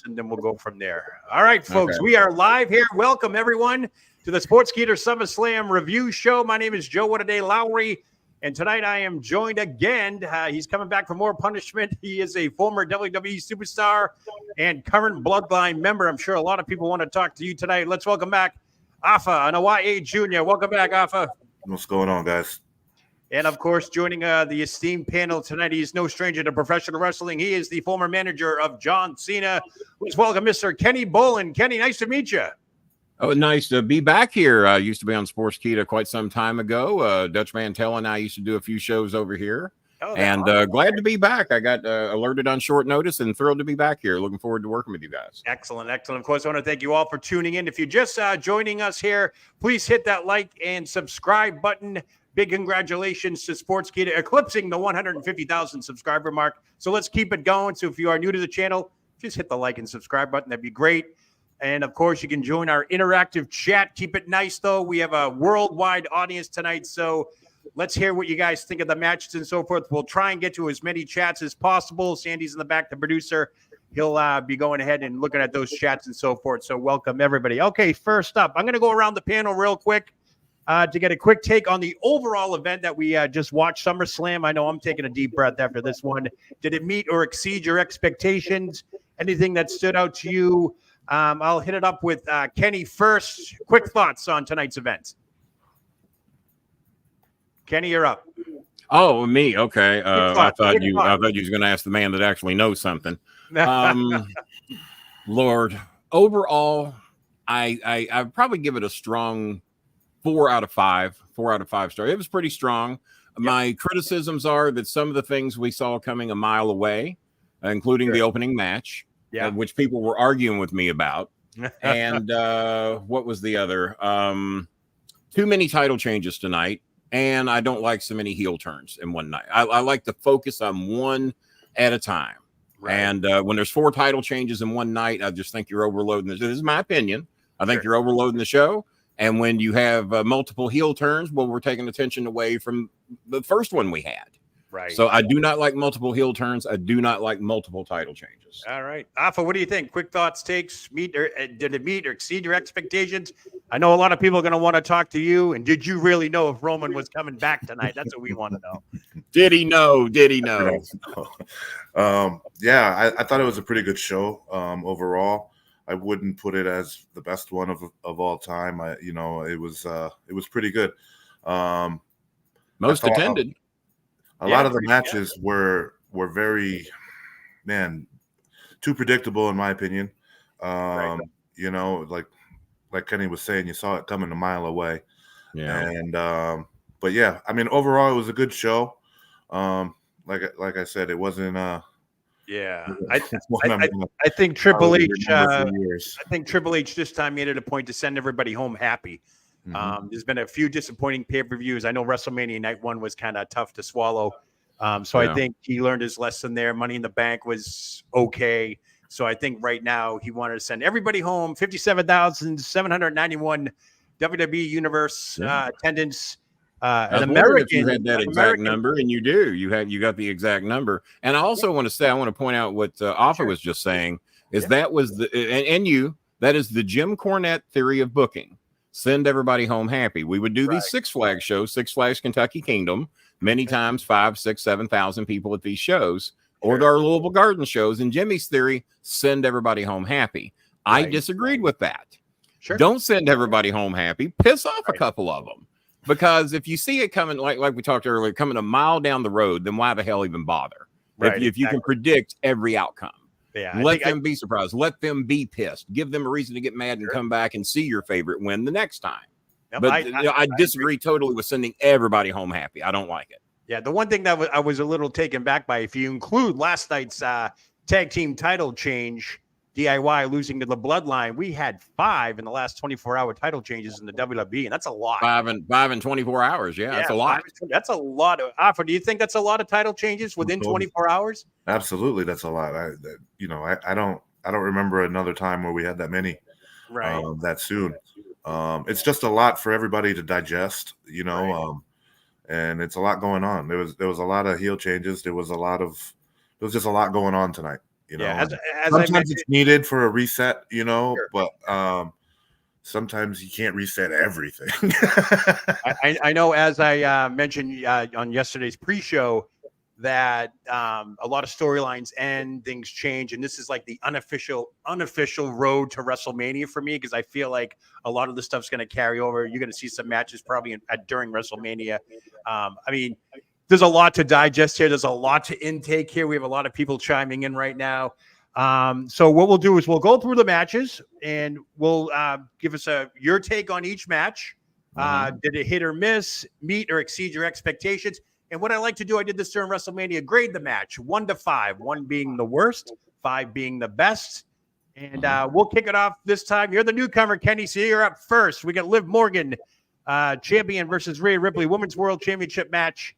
and then we'll go from there. All right, folks, Okay. we are live here. Welcome, everyone, to the Sportskeeda SummerSlam Review Show. My name is Joe What-A-Day Lowry, and tonight I am joined again. He's coming back for more punishment. He is a former WWE superstar and current Bloodline member. I'm sure a lot of people want to talk to you tonight. Let's welcome back Afa Anoa'i Jr. Welcome back, Afa. What's going on, guys? And, of course, joining the esteemed panel tonight, he's no stranger to professional wrestling. He is the former manager of John Cena. Please welcome Mr. Kenny Bolin. Kenny, nice to meet you. Oh, nice to be back here. I used to be on Sportskeeda quite some time ago. Dutch Mantel and I used to do a few shows over here. And glad to be back. I got alerted on short notice and thrilled to be back here. Looking forward to working with you guys. Excellent, excellent. Of course, I want to thank you all for tuning in. If you're just joining us here, please hit that like and subscribe button. Big congratulations to Sportskeeda eclipsing the 150,000 subscriber mark. So let's keep it going. So if you are new to the channel, just hit the like and subscribe button. That'd be great. And, of course, you can join our interactive chat. Keep it nice, though. We have a worldwide audience tonight, so let's hear what you guys think of the matches and so forth. We'll try and get to as many chats as possible. Sandy's in the back, the producer. He'll be going ahead and looking at those chats and so forth. So welcome, everybody. Okay, first up, I'm going to go around the panel real quick to get a quick take on the overall event that we just watched, SummerSlam. I know I'm taking a deep breath after this one. Did it meet or exceed your expectations? Anything that stood out to you? I'll hit it up with Kenny first. Quick thoughts on tonight's event. Kenny, you're up. Oh, me. Okay. I thought you was going to ask the man that actually knows something. Lord, overall, I probably give it a strong 4 out of 5. 4 out of 5 stars. It was pretty strong. Yep. My criticisms are that some of the things we saw coming a mile away, including the opening match, which people were arguing with me about, and what was the other? Too many title changes tonight. And I don't like so many heel turns in one night. I like to focus on one at a time. Right. And when there's 4 title changes in one night, I just think you're overloading this. This is my opinion. I think you're overloading the show. And when you have multiple heel turns, well, we're taking attention away from the first one we had. Right. So I do not like multiple heel turns. I do not like multiple title changes. All right. Afa, what do you think? Quick thoughts, takes, did it meet or exceed your expectations? I know a lot of people are going to want to talk to you. And did you really know if Roman was coming back tonight? That's what we want to know. Did he know? Did he know? Yeah, I thought it was a pretty good show overall. I wouldn't put it as the best one of all time. It was pretty good. Most attended. A lot of the matches were very, too predictable in my opinion. Right. Like Kenny was saying, you saw it coming a mile away. Yeah. And but yeah, I mean, overall it was a good show. Like I said, it wasn't I think Triple H I think Triple H this time made it a point to send everybody home happy. Mm-hmm. There's been a few disappointing pay-per-views. I know WrestleMania Night 1 was kind of tough to swallow. I think he learned his lesson there. Money in the Bank was okay. So I think right now he wanted to send everybody home. 57,791 WWE Universe attendance. An American. You had that exact number, and you do. You got the exact number. And I also want to say, I want to point out what Afa was just saying is that was that is the Jim Cornette theory of booking. Send everybody home happy. We would do these Six Flags shows, Six Flags Kentucky Kingdom, many times 5, 6, 7,000 people at these shows, or our Louisville Garden shows. And Jimmy's theory, send everybody home happy. I disagreed with that. Sure. Don't send everybody home happy. Piss off a couple of them. Because if you see it coming, like we talked earlier, coming a mile down the road, then why the hell even bother? Right, if you can predict every outcome. Yeah, let them be surprised. Let them be pissed. Give them a reason to get mad and come back and see your favorite win the next time. Yep, but I disagree totally with sending everybody home happy. I don't like it. Yeah, the one thing that I was a little taken back by, if you include last night's tag team title change, DIY losing to the Bloodline, we had 5 in the last 24-hour title changes in the WWE, and that's a lot. 5 in 24 hours. Yeah, that's a lot. That's a lot. Afa, do you think that's a lot of title changes within 24 hours? Absolutely, that's a lot. I don't remember another time where we had that many that soon. It's just a lot for everybody to digest, and it's a lot going on. There was a lot of heel changes. There was just a lot going on tonight. You know, as I sometimes mentioned, it's needed for a reset, you know, sure. but sometimes you can't reset everything. I know, as I mentioned on yesterday's pre-show, that a lot of storylines end, things change, and this is like the unofficial road to WrestleMania for me, because I feel like a lot of the stuff's going to carry over. You're going to see some matches probably during WrestleMania. I mean, there's a lot to digest here. There's a lot to intake here. We have a lot of people chiming in right now. So what we'll do is we'll go through the matches, and we'll give us your take on each match. Did it hit or miss, meet or exceed your expectations? And what I like to do, I did this during WrestleMania, grade the match 1 to 5, 1 being the worst, 5 being the best. And we'll kick it off this time. You're the newcomer, Kenny, so you're up first. We got Liv Morgan, champion, versus Rhea Ripley, Women's World Championship match.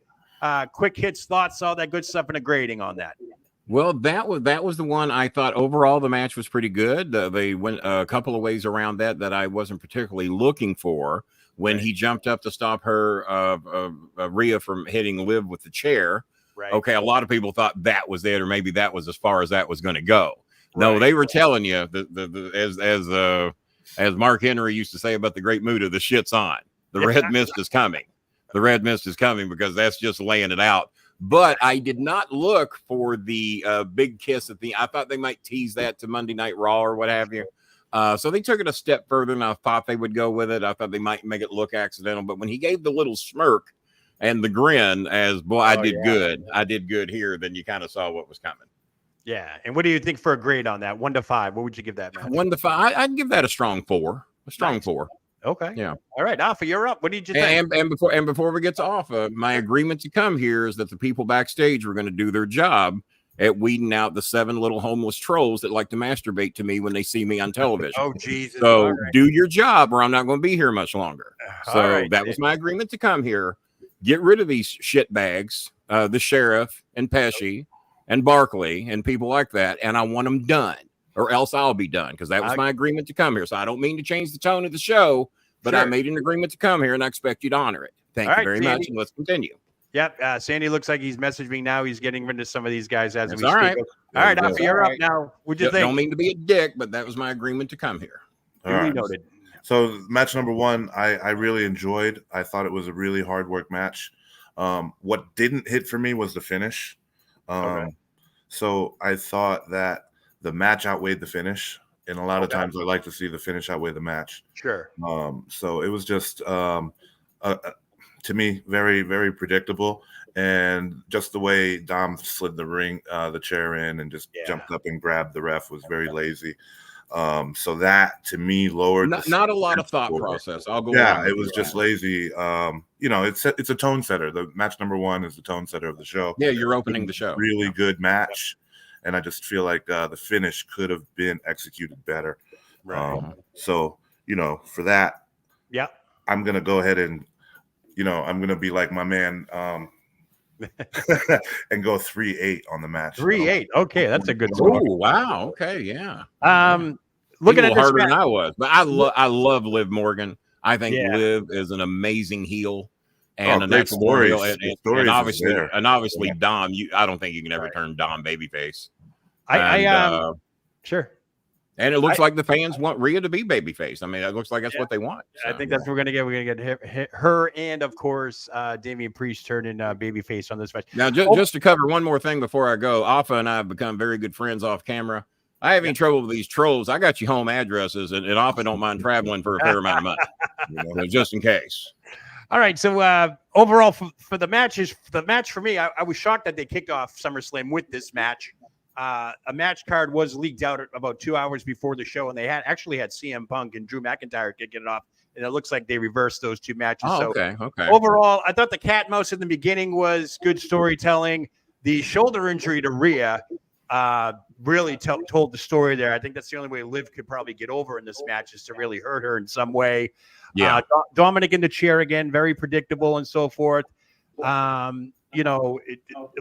Quick hits, thoughts, all that good stuff, and a grading on that. Well, that was the one I thought overall the match was pretty good. They went a couple of ways around that I wasn't particularly looking for. When he jumped up to stop her, Rhea from hitting Liv with the chair. Right. Okay, a lot of people thought that was it, or maybe that was as far as that was going to go. No, they were telling you as Mark Henry used to say about the Great Muta, the shit's on. The red mist is coming. The red mist is coming, because that's just laying it out. But I did not look for the big kiss at the. I thought they might tease that to Monday Night Raw or what have you. So they took it a step further than I thought they would go with it. I thought they might make it look accidental, but when he gave the little smirk and the grin as, boy, I did good here, then you kind of saw what was coming. Yeah. And what do you think for a grade on that? 1 to 5. What would you give that match? 1 to 5. I'd give that a strong 4. A strong 4. Okay. Yeah. All right, Afa, you're up. What did you think? And before we get to Afa, my agreement to come here is that the people backstage were going to do their job at weeding out the 7 little homeless trolls that like to masturbate to me when they see me on television. Oh, Jesus. So do your job, or I'm not going to be here much longer. So that was my agreement to come here. Get rid of these shit bags, the sheriff and Pesci and Barkley and people like that, and I want them done, or else I'll be done, because that was my agreement to come here. So I don't mean to change the tone of the show, but I made an agreement to come here, and I expect you to honor it. Thank you very much, and let's continue. Yep. Sandy looks like he's messaging me now. He's getting rid of some of these guys as we speak. Right. All right, Afa, you're up now. What'd you think? Don't mean to be a dick, but that was my agreement to come here. All right. Noted. So match number 1, I really enjoyed. I thought it was a really hard work match. What didn't hit for me was the finish. So I thought that the match outweighed the finish. And a lot of times I like to see the finish outweigh the match. Sure. So it was just, to me, very, very predictable. And just the way Dom slid the chair in and just jumped up and grabbed the ref was very lazy. So that to me lowered. Not a lot of thought process. I'll go. Yeah, it was just lazy. You know, it's a tone setter. The match number 1 is the tone setter of the show. Yeah, you're opening the show. Really good match, and I just feel like the finish could have been executed better. Right. So you know, for that, I'm gonna go ahead and I'm gonna be like my man. And go 3-8 on the match. 3-8. Okay, that's a good score. Oh, wow. Okay, yeah. Looking at this harder match, than I was, but I love Liv Morgan. I think Liv is an amazing heel and a great story. And obviously Dom. I don't think you can ever turn Dom babyface. Sure. And it looks like the fans want Rhea to be babyface. I mean, it looks like that's what they want. So. I think that's what we're gonna get. We're gonna get her and of course Damian Priest turning babyface on this match. Now, just to cover one more thing before I go, Afa and I have become very good friends off camera. I have any trouble with these trolls. I got you home addresses, and Afa don't mind traveling for a fair amount of money, just in case. All right. So overall, for the match for me, I was shocked that they kicked off SummerSlam with this match. A match card was leaked out about 2 hours before the show, and they actually had CM Punk and Drew McIntyre kicking it off, and it looks like they reversed those 2 matches. Oh, so okay. Overall, I thought the cat mouse in the beginning was good storytelling. The shoulder injury to Rhea really told the story there. I think that's the only way Liv could probably get over in this match, is to really hurt her in some way. Yeah. Dominic in the chair again, very predictable and so forth. It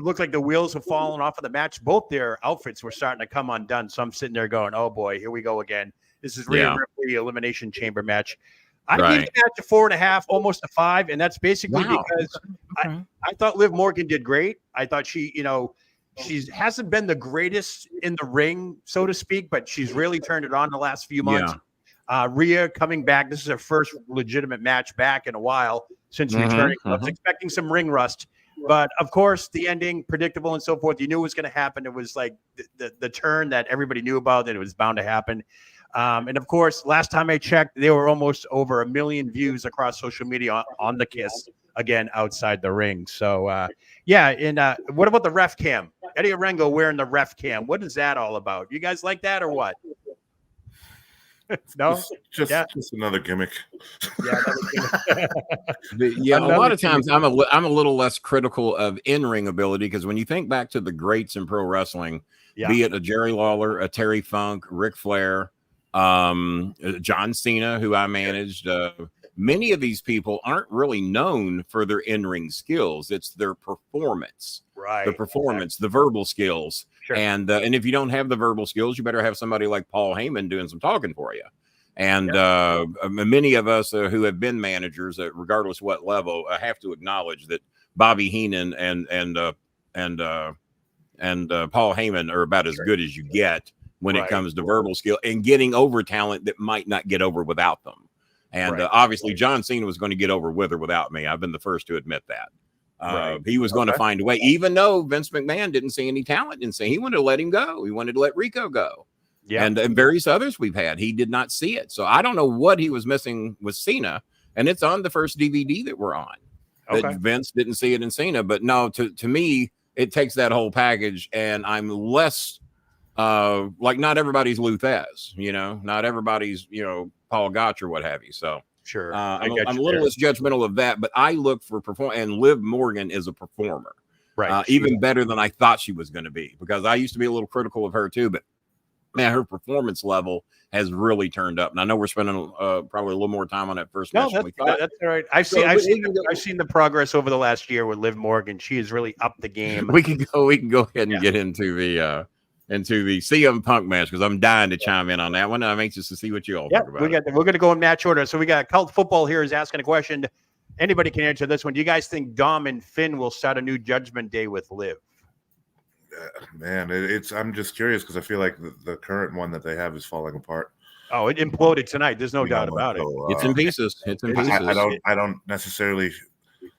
looked like the wheels have fallen off of the match. Both their outfits were starting to come undone. So I'm sitting there going, oh boy, here we go again. This is Rhea Ripley Elimination Chamber match. I gave the match a 4.5, almost a 5. And that's basically because I thought Liv Morgan did great. I thought she, She hasn't been the greatest in the ring, so to speak, but she's really turned it on the last few months. Rhea coming back. This is her first legitimate match back in a while since returning. I was expecting some ring rust, but of course the ending, predictable and so forth. You knew it was going to happen. It was like the turn that everybody knew about, that it was bound to happen. And of course, last time I checked, they were almost over 1 million views across social media on the kiss again outside the ring. So yeah. And what about the ref cam? Eddie Orengo wearing the ref cam. What is that all about? You guys like that or what? No, just another gimmick. A lot of times I'm a little less critical of in-ring ability, because when you think back to the greats in pro wrestling, be it a Jerry Lawler, a Terry Funk, Ric Flair, John Cena, who I managed, many of these people aren't really known for their in-ring skills. It's their performance, the performance, the verbal skills. Sure. And if you don't have the verbal skills, you better have somebody like Paul Heyman doing some talking for you. And many of us who have been managers, regardless what level, have to acknowledge that Bobby Heenan and Paul Heyman are about as good as you get when it comes to verbal skill and getting over talent that might not get over without them. And obviously, John Cena was going to get over with or without me. I've been the first to admit that. He was going to find a way, even though Vince McMahon didn't see any talent. He wanted to let him go. He wanted to let Rico go. And various others we've had, he did not see it. So I don't know what he was missing with Cena. And it's on the first DVD that we're on. That Vince didn't see it in Cena. But no, to me, it takes that whole package. And I'm less like, not everybody's Luthez, not everybody's, Paul Gotch or what have you. So sure, I'm a little less judgmental of that, but I look for perform. And Liv Morgan is a performer, even better than I thought she was going to be, because I used to be a little critical of her too. But man, her performance level has really turned up, and I know we're spending probably a little more time on that first match. That's all right. I've seen the progress over the last year with Liv Morgan. She has really upped the game. We can go ahead and get into the CM Punk match, because I'm dying to chime in on that one. I'm anxious to see what you all think about it. We're going to go in match order. So we got Cult Football here is asking a question. Anybody can answer this one. Do you guys think Dom and Finn will start a new Judgment Day with Liv? Man, I'm just curious, because I feel like the current one that they have is falling apart. Oh, it imploded tonight. There's no doubt about it. It's in pieces. I don't necessarily.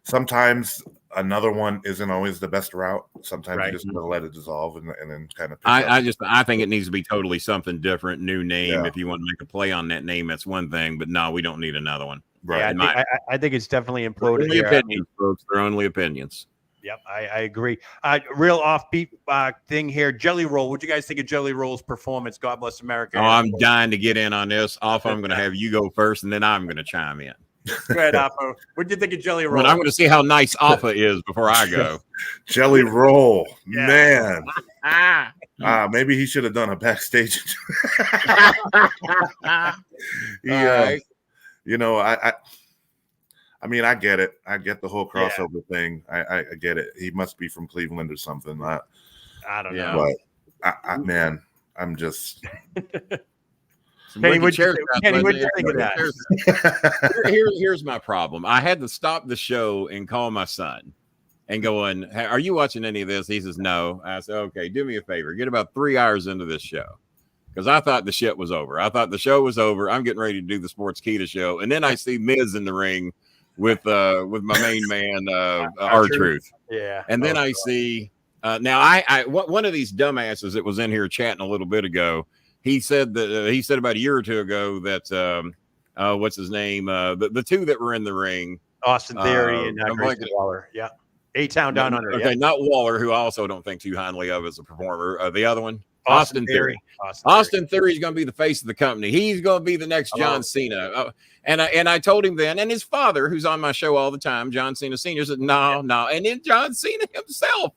Sometimes another one isn't always the best route. Sometimes you just gotta let it dissolve and then kind of. I think it needs to be totally something different, new name. If you want to make a play on that name, that's one thing. But no, we don't need another one. Right. Yeah, I think it's definitely imploded. Only opinions, folks. They're only opinions. Yep, I agree. Real offbeat thing here. Jelly Roll. What do you guys think of Jelly Roll's performance? God bless America. Oh, I'm dying to get in on this. Afa, I'm going to have you go first, and then I'm going to chime in. Go ahead, Afa. What do you think of Jelly Roll? Well, I'm going to see how nice Afa is before I go. Jelly Roll, man. Maybe he should have done a backstage. I mean, I get it. I get the whole crossover thing. I get it. He must be from Cleveland or something. I don't know. But man, I'm just. Kenny, what do you think of that? Here's my problem. I had to stop the show and call my son and going, hey, are you watching any of this? He says, no. I said, okay, do me a favor. Get about 3 hours into this show. Because I thought the shit was over. I thought the show was over. I'm getting ready to do the Sportskeeda show. And then I see Miz in the ring with my main man, R-Truth. Yeah. And then I see now one of these dumbasses that was in here chatting a little bit ago, he said about a year or two ago that what's his name? The two that were in the ring, Austin Theory and Grayson Waller. Yeah. A-Town Down Under. Okay, not Waller, who I also don't think too highly of as a performer. The other one, Austin Theory. Austin Theory is going to be the face of the company. He's going to be the next John Cena. And I told him then, and his father, who's on my show all the time, John Cena Sr., said, no. And then John Cena himself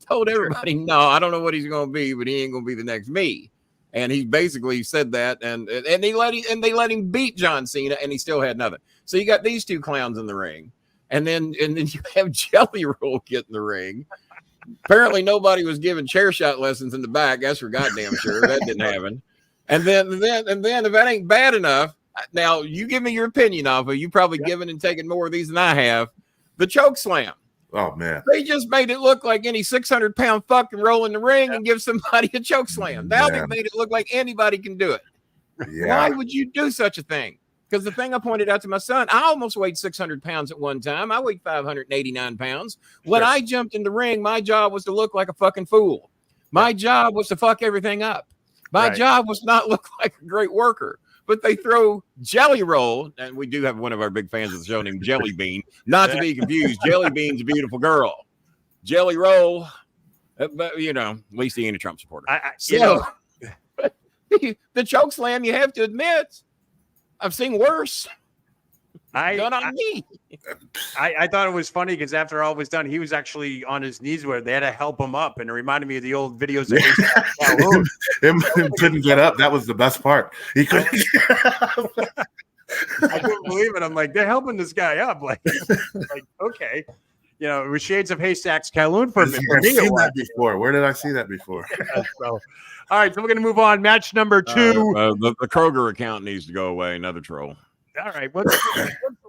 told everybody, no, I don't know what he's going to be, but he ain't going to be the next me. And he basically said that, and they let him beat John Cena, and he still had nothing. So you got these two clowns in the ring, and then you have Jelly Roll get in the ring. Apparently, nobody was giving chair shot lessons in the back. That's for goddamn sure. That didn't happen. And then if that ain't bad enough, now you give me your opinion, Afa. You probably given and taken more of these than I have. The choke slam. Oh man, They just made it look like any 600-pound fuck can roll in the ring and give somebody a choke slam. Now they made it look like anybody can do it. Yeah. Why would you do such a thing? Because the thing I pointed out to my son, I almost weighed 600 pounds at one time. I weighed 589 pounds. When I jumped in the ring, my job was to look like a fucking fool. My job was to fuck everything up. My job was not look like a great worker. But they throw Jelly Roll, and we do have one of our big fans of the show named Jelly Bean. Not to be confused, Jelly Bean's a beautiful girl. Jelly Roll, but you know, at least he ain't a Trump supporter. The choke slam, you have to admit, I've seen worse. Done on me. I thought it was funny because after all was done, he was actually on his knees where they had to help him up, and it reminded me of the old videos. Him couldn't get up. That was the best part. He couldn't. I couldn't believe it. I'm like, they're helping this guy up. Like okay, you know, it was shades of Haystacks Calhoun for me. I've seen that before. Where did I see that before? So, all right, so we're gonna move on. Match number 2. The Kroger account needs to go away. Another troll. All right,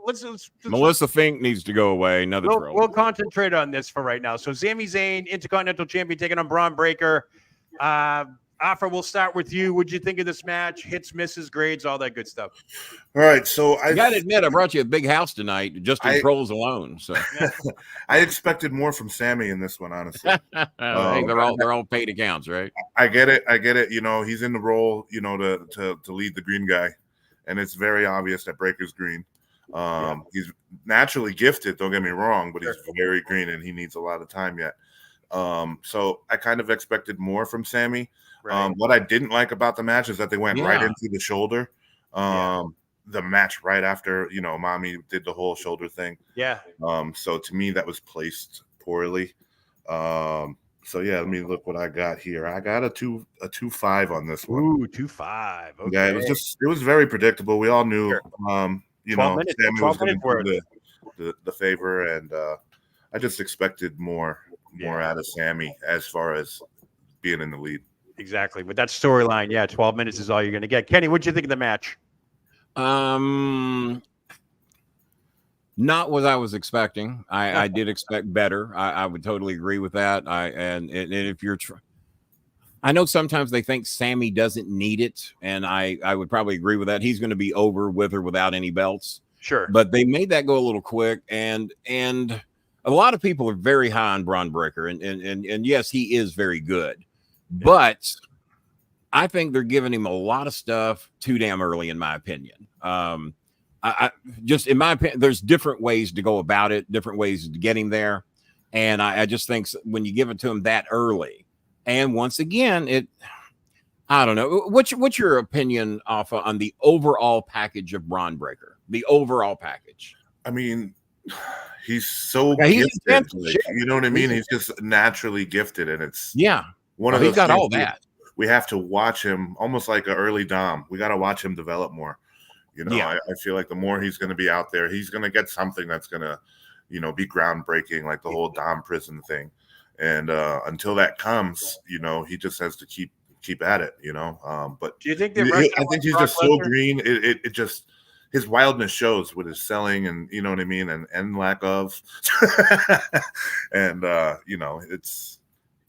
let's Melissa Fink needs to go away. Another troll. We'll concentrate on this for right now. So Sami Zayn, Intercontinental Champion, taking on Braun Breaker. Afa, we'll start with you. What'd you think of this match? Hits, misses, grades, all that good stuff. All right, so I got to admit, I brought you a big house tonight, just in trolls alone. So I expected more from Sami in this one, honestly. They're all paid accounts, right? I get it. You know, he's in the role, you know, to lead the green guy. And it's very obvious that Breaker's green. He's naturally gifted, don't get me wrong, but he's very green and he needs a lot of time yet. So I kind of expected more from Sami. Right. What I didn't like about the match is that they went right into the shoulder. The match right after, you know, Mommy did the whole shoulder thing. Yeah. So to me, that was placed poorly. So yeah, let me look what I got here. I got a 2.5 on this one. Ooh, 2.5. Okay. Yeah, it was very predictable. We all knew, you know, Sami was going to do the favor, and I just expected more out of Sami as far as being in the lead. Exactly. With that storyline, 12 minutes is all you're going to get. Kenny, what'd you think of the match? Not what I was expecting. I did expect better. I would totally agree with that. And if you're, I know sometimes they think Sami doesn't need it, and I would probably agree with that. He's going to be over with or without any belts. Sure. But they made that go a little quick, and a lot of people are very high on Braun Breaker, and yes, he is very good, but I think they're giving him a lot of stuff too damn early, in my opinion. I just, in my opinion, there's different ways to go about it, different ways to get him there. And I just think when you give it to him that early, and once again, I don't know. What's your opinion, Afa, on the overall package of Braun Breaker? The overall package. I mean, he's so gifted. You know what I mean? He's just naturally gifted, and it's one of those. He's got all that. We have to watch him almost like an early Dom. We got to watch him develop more. You know, I feel like the more he's going to be out there, he's going to get something that's going to, you know, be groundbreaking, like the whole Dom prison thing. And until that comes, you know, he just has to keep at it, you know. But do you think I think he's just so green. It just, his wildness shows with his selling, and you know what I mean, and lack of, and you know,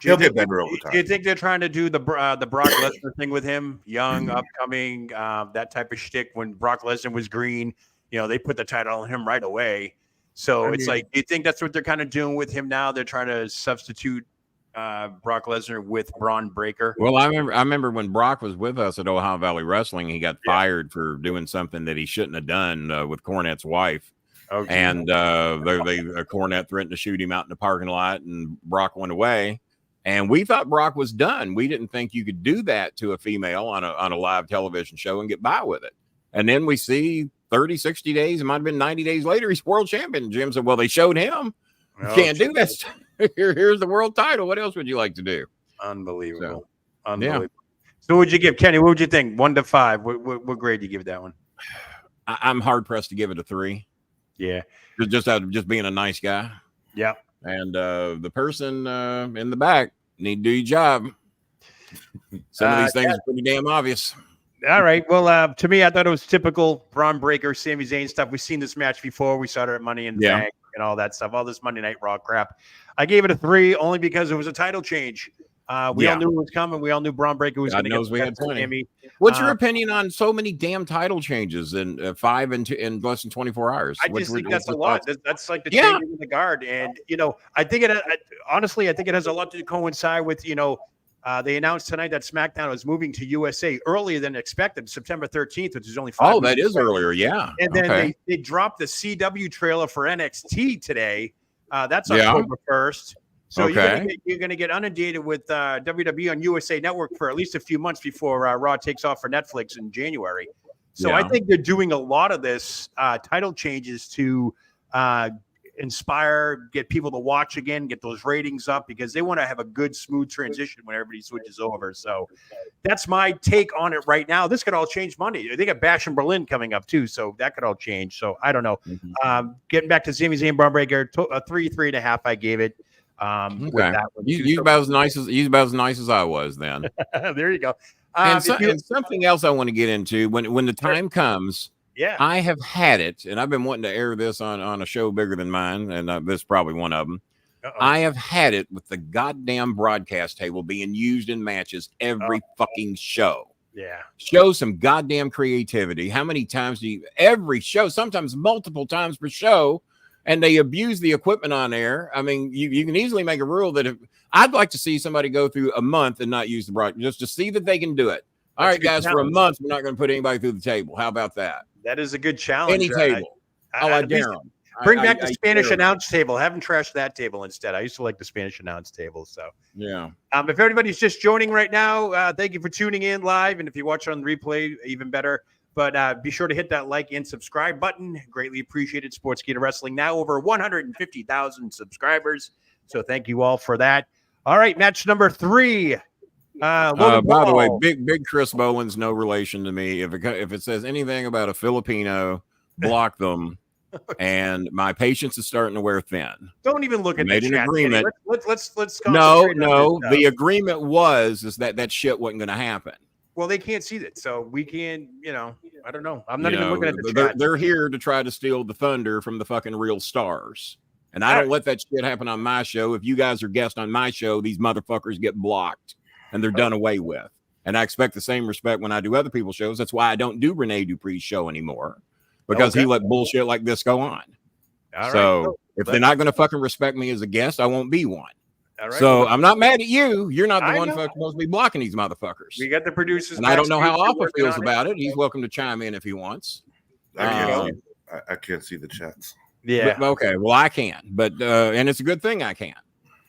he'll get better over time. Do you think they're trying to do the Brock Lesnar thing with him, young, upcoming, that type of shtick? When Brock Lesnar was green, you know, they put the title on him right away. So do you think that's what they're kind of doing with him now? They're trying to substitute Brock Lesnar with Braun Breaker. Well, I remember when Brock was with us at Ohio Valley Wrestling, he got fired for doing something that he shouldn't have done with Cornette's wife. Okay. And Cornette threatened to shoot him out in the parking lot, and Brock went away. And we thought Brock was done. We didn't think you could do that to a female on a live television show and get by with it. And then we see 30, 60 days, it might have been 90 days later, he's world champion. Jim said, well, they showed him. You can't do this. Here's the world title. What else would you like to do? Unbelievable. Unbelievable. So what would you give, Kenny? What would you think? 1 to 5. What grade do you give that one? I'm hard pressed to give it a 3. Yeah. Just out of just being a nice guy. Yeah. And the person in the back need to do your job. Some of these things are pretty damn obvious. All right. Well, to me, I thought it was typical Braun Breaker, Sami Zayn stuff. We've seen this match before. We saw it at Money in the Bank. and all that stuff, all this Monday Night Raw crap. I gave it a 3 only because it was a title change. We all knew it was coming. We all knew Braun Breaker was going to get we had plenty. Tammy. What's your opinion on so many damn title changes in 5 and in less than 24 hours? I just think that's a lot. That's like the changing of the guard. And, I think honestly, I think it has a lot to coincide with, they announced tonight that SmackDown is moving to USA earlier than expected, September 13th, which is only 5 weeks. Oh, that is earlier, yeah. And then they dropped the CW trailer for NXT today. That's October 1st. So you're gonna get inundated with WWE on USA Network for at least a few months before Raw takes off for Netflix in January. So I think they're doing a lot of this title changes to inspire, get people to watch again, get those ratings up, because they want to have a good, smooth transition when everybody switches over. So that's my take on it right now. This could all change Monday. They got Bash in Berlin coming up too, so that could all change. So I don't know. Getting back to Sami Zayn, Braun Breaker, a 3.5 I gave it. With that one you about as nice as I was then. There you go. And something else I want to get into when the time comes. Yeah, I have had it, and I've been wanting to air this on a show bigger than mine, and this is probably one of them. I have had it with the goddamn broadcast table being used in matches every fucking show. Yeah, show some goddamn creativity. How many times do you every show? Sometimes multiple times per show. And they abuse the equipment on air. I mean, you can easily make a rule that I'd like to see somebody go through a month and not use the broadcast, just to see that they can do it. All right, guys, for a month, we're not going to put anybody through the table. How about that? That is a good challenge. Any table. I dare them. Bring back the Spanish announce table. Have them trash that table instead. I used to like the Spanish announce table. So yeah. If everybody's just joining right now, thank you for tuning in live. And if you watch on the replay, even better. But be sure to hit that like and subscribe button. Greatly appreciated. Sportskeeda Wrestling now over 150,000 subscribers. So thank you all for that. All right, match number 3. By the way, big Chris Bolin's no relation to me. If it says anything about a Filipino, block them. And my patience is starting to wear thin. Don't even look at the chat. Agreement. Let's no. The agreement was that shit wasn't going to happen. Well, they can't see that, so we can, I don't know. I'm not even looking at the chat. They're here to try to steal the thunder from the fucking real stars. And I don't let that shit happen on my show. If you guys are guests on my show, these motherfuckers get blocked and they're done away with. And I expect the same respect when I do other people's shows. That's why I don't do Rene Dupree's show anymore, because he let bullshit like this go on. So if they're not going to fucking respect me as a guest, I won't be one. Right. So I'm not mad at you. You're not the one supposed to be blocking these motherfuckers. We got the producers. And I don't know how Afa feels about it. He's welcome to chime in if he wants. I can't see the chats. Yeah. Okay. Well, I can. But and it's a good thing I can,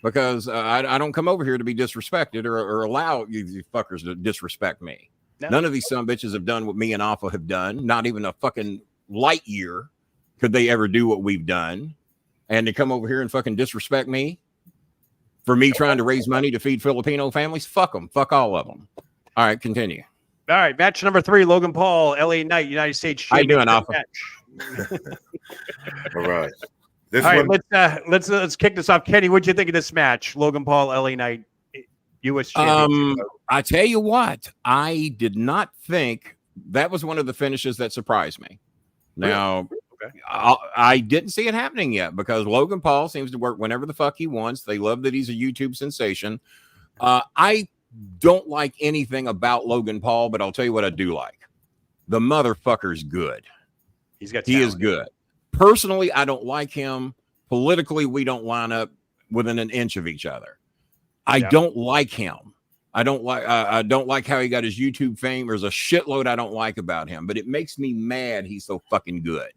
because I don't come over here to be disrespected or allow you fuckers to disrespect me. No. None of these son bitches have done what me and Afa have done. Not even a fucking light year could they ever do what we've done. And to come over here and fucking disrespect me for me trying to raise money to feed Filipino families, fuck them. Fuck all of them. All right, continue. All right, match number 3, Logan Paul, LA Knight, United States Champion. How you doing, Afa? All right. Let's kick this off. Kenny, what'd you think of this match? Logan Paul, LA Knight, U.S. Champion. I tell you what, I did not think that was one of the finishes that surprised me. Now, I didn't see it happening yet, because Logan Paul seems to work whenever the fuck he wants. They love that he's a YouTube sensation. I don't like anything about Logan Paul, but I'll tell you what I do like. The motherfucker's good. He is good. Personally, I don't like him. Politically, we don't line up within an inch of each other. I don't like him. I don't like how he got his YouTube fame. There's a shitload I don't like about him, but it makes me mad he's so fucking good,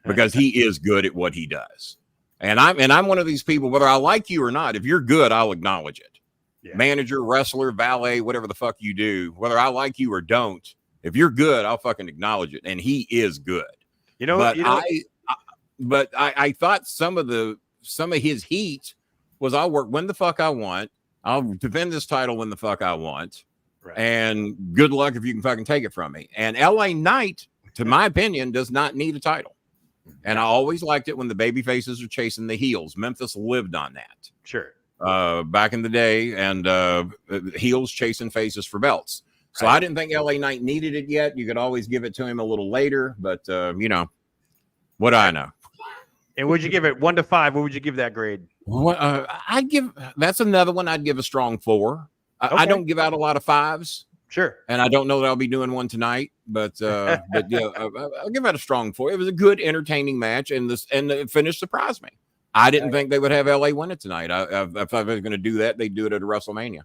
because he is good at what he does. And I'm one of these people, whether I like you or not, if you're good, I'll acknowledge it. Yeah. Manager, wrestler, valet, whatever the fuck you do, whether I like you or don't, if you're good, I'll fucking acknowledge it. And he is good. But I thought some of his heat was, I'll work when the fuck I want. I'll defend this title when the fuck I want. Right. And good luck if you can fucking take it from me. And LA Knight, to my opinion, does not need a title. And I always liked it when the baby faces are chasing the heels. Memphis lived on that. Sure. Back in the day, and heels chasing faces for belts. So I didn't think LA Knight needed it yet. You could always give it to him a little later, but what do I know? And would you give it 1 to 5? What would you give that grade? What that's another one I'd give a strong 4. I don't give out a lot of 5s. Sure. And I don't know that I'll be doing one tonight, but yeah, I'll give it a strong 4. It was a good, entertaining match, and the finish surprised me. I didn't think they would have LA win it tonight. If I was going to do that, they'd do it at WrestleMania.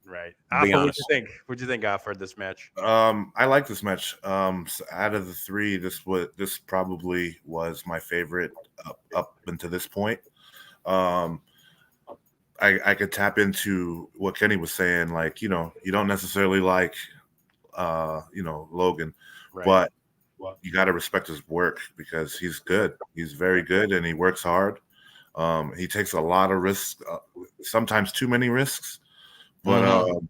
Right. Be Afa, honest. what'd you think, Afa, this match? I like this match. So out of the 3, this probably was my favorite up until this point. I could tap into what Kenny was saying, like, you don't necessarily like Logan, Right. but you got to respect his work because he's good. He's very good, and he works hard. He takes a lot of risks, sometimes too many risks, but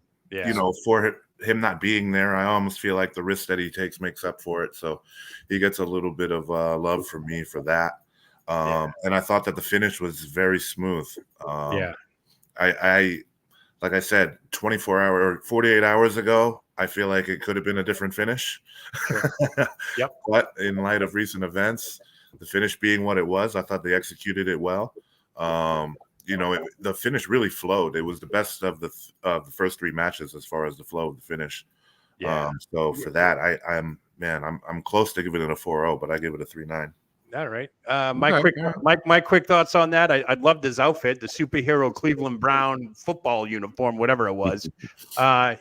for him not being there, I almost feel like the risk that he takes makes up for it. So he gets a little bit of love from me for that. And I thought that the finish was very smooth. I like I said, 48 hours ago, I feel like it could have been a different finish. Sure. Yep. But in light of recent events, the finish being what it was, I thought they executed it well. The finish really flowed. It was the best of the first 3 matches as far as the flow of the finish. Yeah. So for that, I'm close to giving it a 4.0, but I give it a 3.9. All right. My quick thoughts on that. I loved his outfit, the superhero Cleveland Brown football uniform, whatever it was.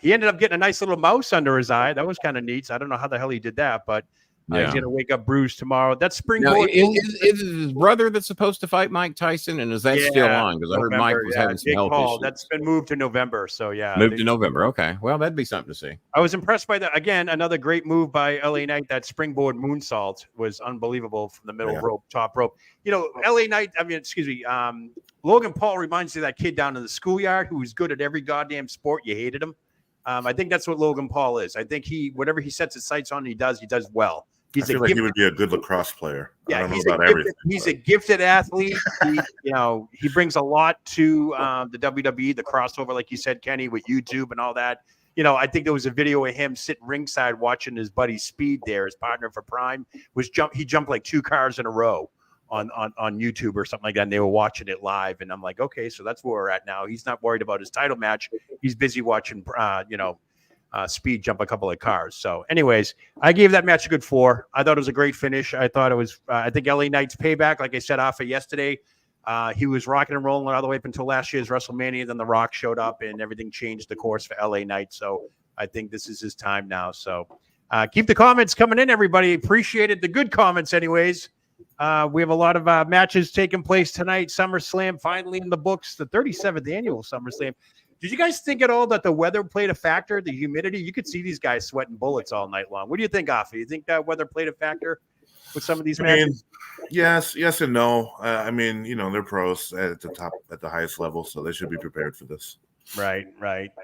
He ended up getting a nice little mouse under his eye. That was kind of neat. So I don't know how the hell he did that, but he's going to wake up bruised tomorrow. That's springboard. Is it his brother that's supposed to fight Mike Tyson? And is that still on? Because I heard Mike was having some health issues. That's been moved to November. So, Moved to November. Okay. Well, that'd be something to see. I was impressed by that. Again, another great move by LA Knight. That springboard moonsault was unbelievable from the middle rope, top rope. LA Knight, Logan Paul reminds me of that kid down in the schoolyard who was good at every goddamn sport. You hated him. I think that's what Logan Paul is. I think whatever he sets his sights on, he does well. I feel like he would be a good lacrosse player. Yeah, I don't know about everything. He's a gifted athlete. He brings a lot to the WWE, the crossover, like you said, Kenny, with YouTube and all that. I think there was a video of him sitting ringside watching his buddy Speed there, his partner for Prime, he jumped like 2 cars in a row on YouTube or something like that, and they were watching it live. And I'm like, okay, so that's where we're at now. He's not worried about his title match. He's busy watching, Speed jump a couple of cars. So anyways, I gave that match a good 4. I thought it was a great finish. I thought it was, I think LA Knight's payback, like I said, Afa yesterday, he was rocking and rolling all the way up until last year's WrestleMania. Then The Rock showed up and everything changed the course for LA Knight. So I think this is his time now. So keep the comments coming in, everybody. Appreciate it. The good comments anyways. We have a lot of matches taking place tonight. SummerSlam finally in the books, the 37th annual SummerSlam. Did you guys think at all that the weather played a factor, the humidity? You could see these guys sweating bullets all night long. What do you think, Afa? You think that weather played a factor with some of these matches? Yes and no. They're pros at the highest level, so they should be prepared for this. Right.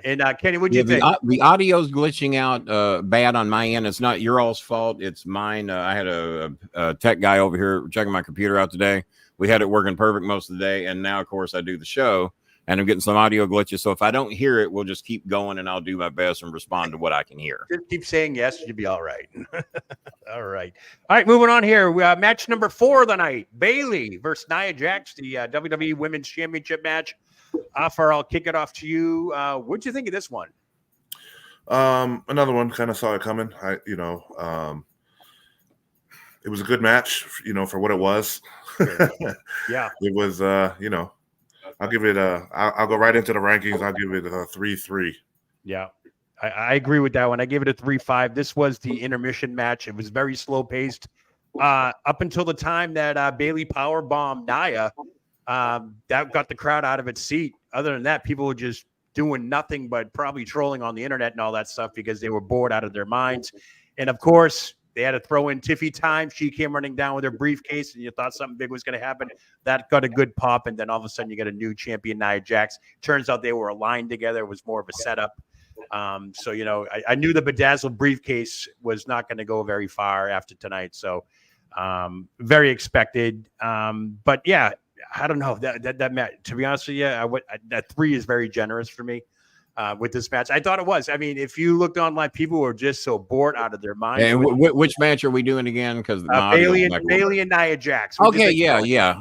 And Kenny, what do you think? The audio's glitching out bad on my end. It's not your all's fault. It's mine. I had a tech guy over here checking my computer out today. We had it working perfect most of the day, and now, of course, I do the show. And I'm getting some audio glitches. So if I don't hear it, we'll just keep going and I'll do my best and respond to what I can hear. Just keep saying yes. You'll be all right. All right. Moving on here. We match number 4 of the night. Bayley versus Nia Jax, the WWE Women's Championship match. Afa, I'll kick it off to you. What'd you think of this one? Another one, kind of saw it coming. It was a good match, for what it was. Yeah. It was, I'll give it I'll go right into the rankings. I'll give it a 3-3. Yeah, I agree with that one. I gave it a 3-5. This was the intermission match. It was very slow paced up until the time that Bayley power bombed Nia. That got the crowd out of its seat. Other than that, people were just doing nothing but probably trolling on the internet and all that stuff because they were bored out of their minds. And of course, they had to throw in Tiffy time. She came running down with her briefcase, and you thought something big was going to happen. That got a good pop, and then all of a sudden you got a new champion, Nia Jax. Turns out they were aligned together. It was more of a setup. I knew the bedazzled briefcase was not going to go very far after tonight. So very expected. But, yeah, I don't know. That match, to be honest with you, that 3 is very generous for me. with this match. I thought it was. I mean, if you looked online, people were just so bored out of their mind. And which match are we doing again? Because Bailey and Nia Jax. Okay, yeah.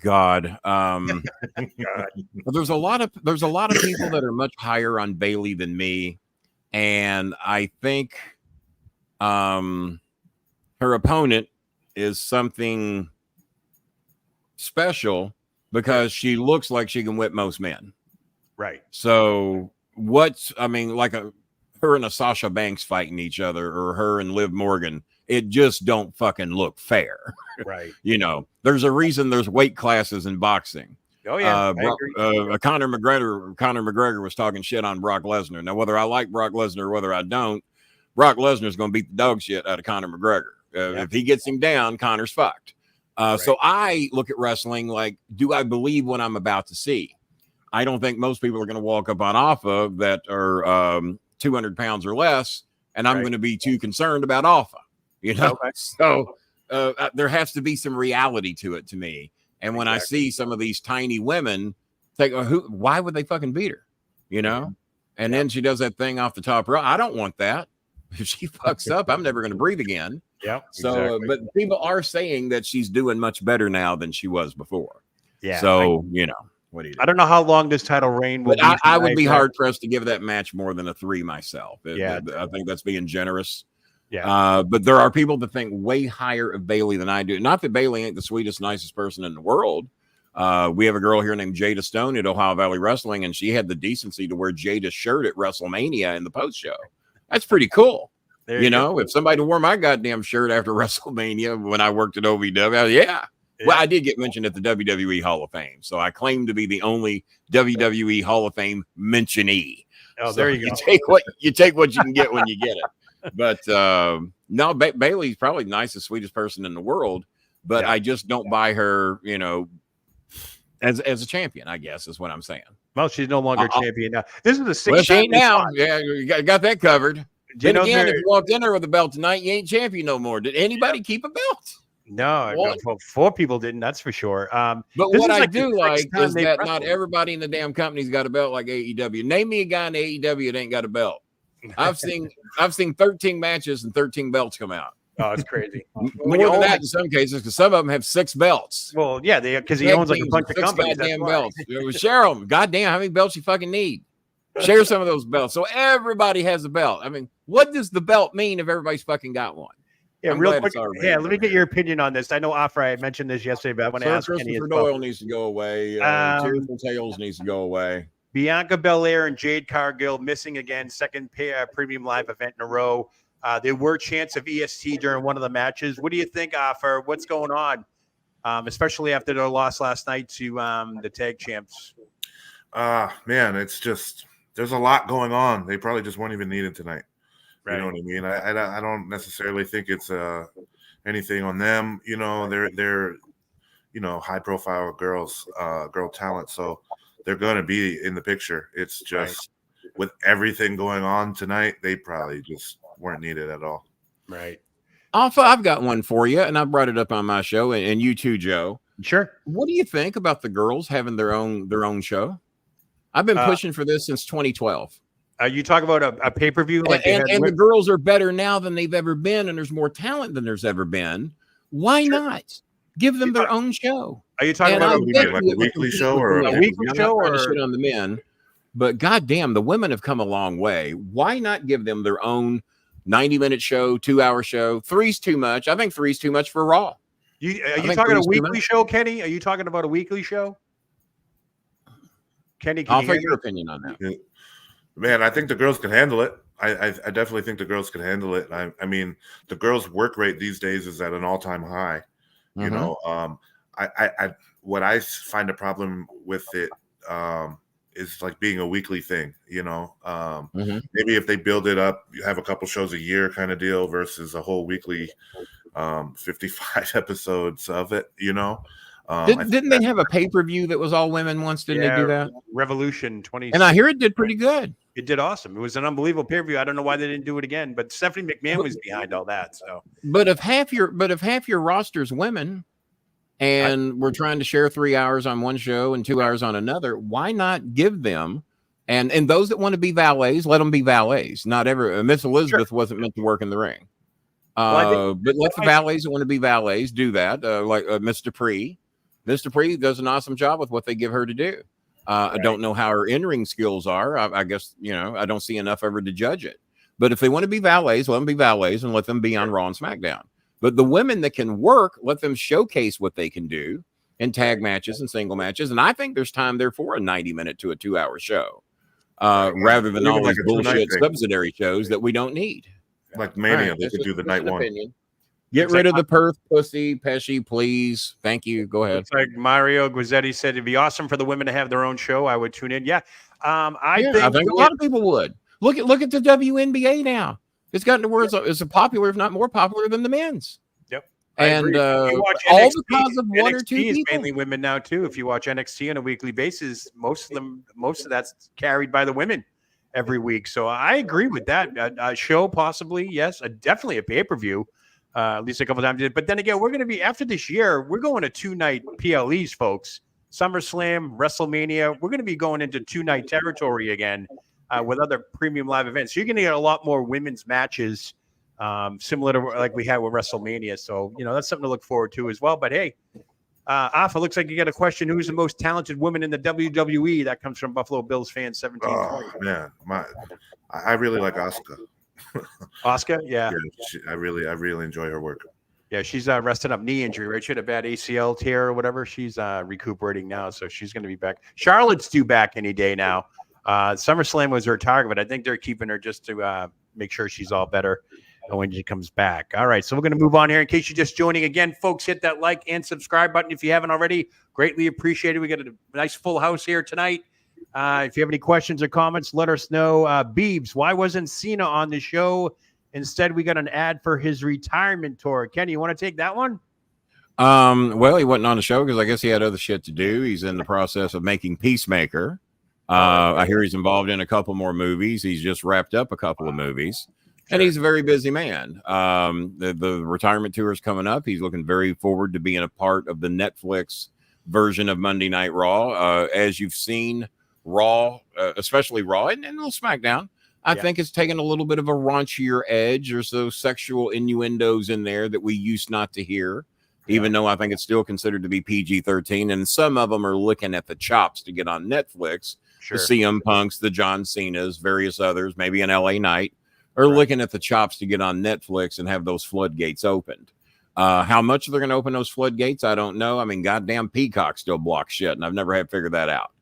God. But there's a lot of people that are much higher on Bailey than me, and I think her opponent is something special because she looks like she can whip most men. Right. So her and a Sasha Banks fighting each other, or her and Liv Morgan, it just don't fucking look fair. Right. There's a reason there's weight classes in boxing. Oh yeah. Conor McGregor was talking shit on Brock Lesnar. Now, whether I like Brock Lesnar or whether I don't, Brock Lesnar is going to beat the dog shit out of Conor McGregor. If he gets him down, Conor's fucked. So I look at wrestling like, do I believe what I'm about to see? I don't think most people are going to walk up on Afa that are 200 pounds or less, and I'm going to be too concerned about Afa. So there has to be some reality to it to me. And when I see some of these tiny women, why would they fucking beat her? And then she does that thing off the top rope. I don't want that. If she fucks up, I'm never going to breathe again. Yeah. So, but people are saying that she's doing much better now than she was before. Yeah. So, what do you do? I don't know how long this title reign will be. I would be hard pressed to give that match more than a 3 myself. I think that's being generous. Yeah. But there are people that think way higher of Bailey than I do. Not that Bailey ain't the sweetest, nicest person in the world. We have a girl here named Jada Stone at Ohio Valley Wrestling, and she had the decency to wear Jada's shirt at WrestleMania in the post show. That's pretty cool. If somebody wore my goddamn shirt after WrestleMania when I worked at OVW, Well, I did get mentioned at the WWE Hall of Fame, so I claim to be the only WWE Hall of Fame mentionee. Oh, so there you go. You take what you can get when you get it. But no, Bailey's probably the nicest, sweetest person in the world. But I just don't buy her, as a champion, I guess is what I'm saying. Well, she's no longer champion now. This is the 6th. Well, she ain't now. Yeah, you got that covered. Then again, if you walked in there with a belt tonight, you ain't champion no more. Did anybody keep a belt? No, 4 people didn't. That's for sure. But what I do like is that not everybody in the damn company's got a belt like AEW. Name me a guy in AEW that ain't got a belt. I've seen 13 matches and 13 belts come out. Oh, it's crazy. More than that in some cases, because some of them have 6 belts. Well, yeah, because he owns like a bunch of companies. Goddamn belts. Share them. Goddamn, how many belts you fucking need? Share some of those belts so everybody has a belt. I mean, what does the belt mean if everybody's fucking got one? Yeah, real quick. Yeah, let me get your opinion on this. I know Afa, I mentioned this yesterday, but I want to ask Kenny as well. Doyle needs to go away. Tears and Tails needs to go away. Bianca Belair and Jade Cargill missing again, second premium live event in a row. There were chants of EST during one of the matches. What do you think, Afa? What's going on, especially after their loss last night to the tag champs? Man, it's just there's a lot going on. They probably just weren't even needed tonight. Right. You know what I mean? I don't necessarily think it's anything on them. They're high profile girls, girl talent, so they're going to be in the picture. It's just with everything going on tonight, they probably just weren't needed at all. Right. Afa, I've got one for you, and I brought it up on my show, and you too, Joe. Sure. What do you think about the girls having their own show? I've been pushing for this since 2012. You talk about a pay-per-view, and the girls are better now than they've ever been, and there's more talent than there's ever been. Why not give them their own show? Are you talking about a weekly show or a weekly show, or shit on the men? But goddamn, the women have come a long way. Why not give them their own 90-minute show, 2-hour show? 3's too much. I think 3's too much for Raw. Are you talking a weekly show, Kenny? Are you talking about a weekly show? Kenny, I'll take your opinion on that. Yeah. Man, I think the girls can handle it. I definitely think the girls can handle it. I mean, the girls' work rate these days is at an all-time high. You know, what I find a problem with it is like being a weekly thing. Maybe if they build it up, you have a couple shows a year kind of deal versus a whole weekly 55 episodes of it. Didn't they have a pay-per-view that was all women once? Didn't they do that? Revolution 20. And I hear it did pretty good. It did awesome. It was an unbelievable pay-per-view. I don't know why they didn't do it again, but Stephanie McMahon was behind all that. So, but if half your roster's women, and we're trying to share 3 hours on one show and 2 hours on another. Why not give them, and those that want to be valets, let them be valets. Not every Miss Elizabeth wasn't meant to work in the ring. But let the valets that want to be valets do that. Like Miss Dupree. Miss Dupree does an awesome job with what they give her to do. I don't know how her in-ring skills are. I guess, I don't see enough of her to judge it. But if they want to be valets, let them be valets and let them be on Raw and SmackDown. But the women that can work, let them showcase what they can do in tag matches and single matches. And I think there's time there for a 90-minute to a 2-hour show, rather than all these bullshit subsidiary shows that we don't need. Like Mania, they could do the night one. Get rid of the Perth pussy, Pesci, please. Thank you. Go ahead. It's like Mario Guizzetti said, it'd be awesome for the women to have their own show. I would tune in. Yeah. I think a lot of people would. Look at the WNBA now. It's gotten to where it's popular, if not more popular than the men's. Yep. And all NXT, because of one or two NXT is people. mainly women now too. If you watch NXT on a weekly basis, most of that's carried by the women every week. So I agree with that. A show possibly, yes, definitely a pay-per-view. At least a couple times. But then again, we're going to be, after this year, we're going to 2-night PLEs, folks. SummerSlam, WrestleMania. We're going to be going into 2-night territory again with other premium live events. So you're going to get a lot more women's matches, similar to like we had with WrestleMania. So, that's something to look forward to as well. But hey, Afa, looks like you got a question. Who's the most talented woman in the WWE? That comes from Buffalo Bills fan 1720. Oh, man. I really like Asuka. Oscar, yeah, I really enjoy her work. Yeah, she's resting up knee injury, right? She had a bad ACL tear or whatever. She's recuperating now, so she's going to be back. Charlotte's due back any day now. SummerSlam was her target, but I think they're keeping her just to make sure she's all better when she comes back. All right, so we're going to move on here. In case you're just joining again, folks, hit that like and subscribe button if you haven't already. Greatly appreciated. We got a nice full house here tonight. If you have any questions or comments, let us know. Beebs, why wasn't Cena on the show? Instead, we got an ad for his retirement tour. Kenny, you want to take that one? Well, he wasn't on the show because I guess he had other shit to do. He's in the process of making Peacemaker. I hear he's involved in a couple more movies. He's just wrapped up a couple of movies. And he's a very busy man. The retirement tour is coming up. He's looking very forward to being a part of the Netflix version of Monday Night Raw. As you've seen, Raw, especially Raw and a little SmackDown, I think it's taken a little bit of a raunchier edge. There's those sexual innuendos in there that we used not to hear, even though I think it's still considered to be PG-13. And some of them are looking at the chops to get on Netflix. The CM Punks, the John Cenas, various others, maybe an LA Knight, are looking at the chops to get on Netflix and have those floodgates opened. How much they're going to open those floodgates, I don't know. I mean, goddamn Peacock still blocks shit, and I've never had figured that out.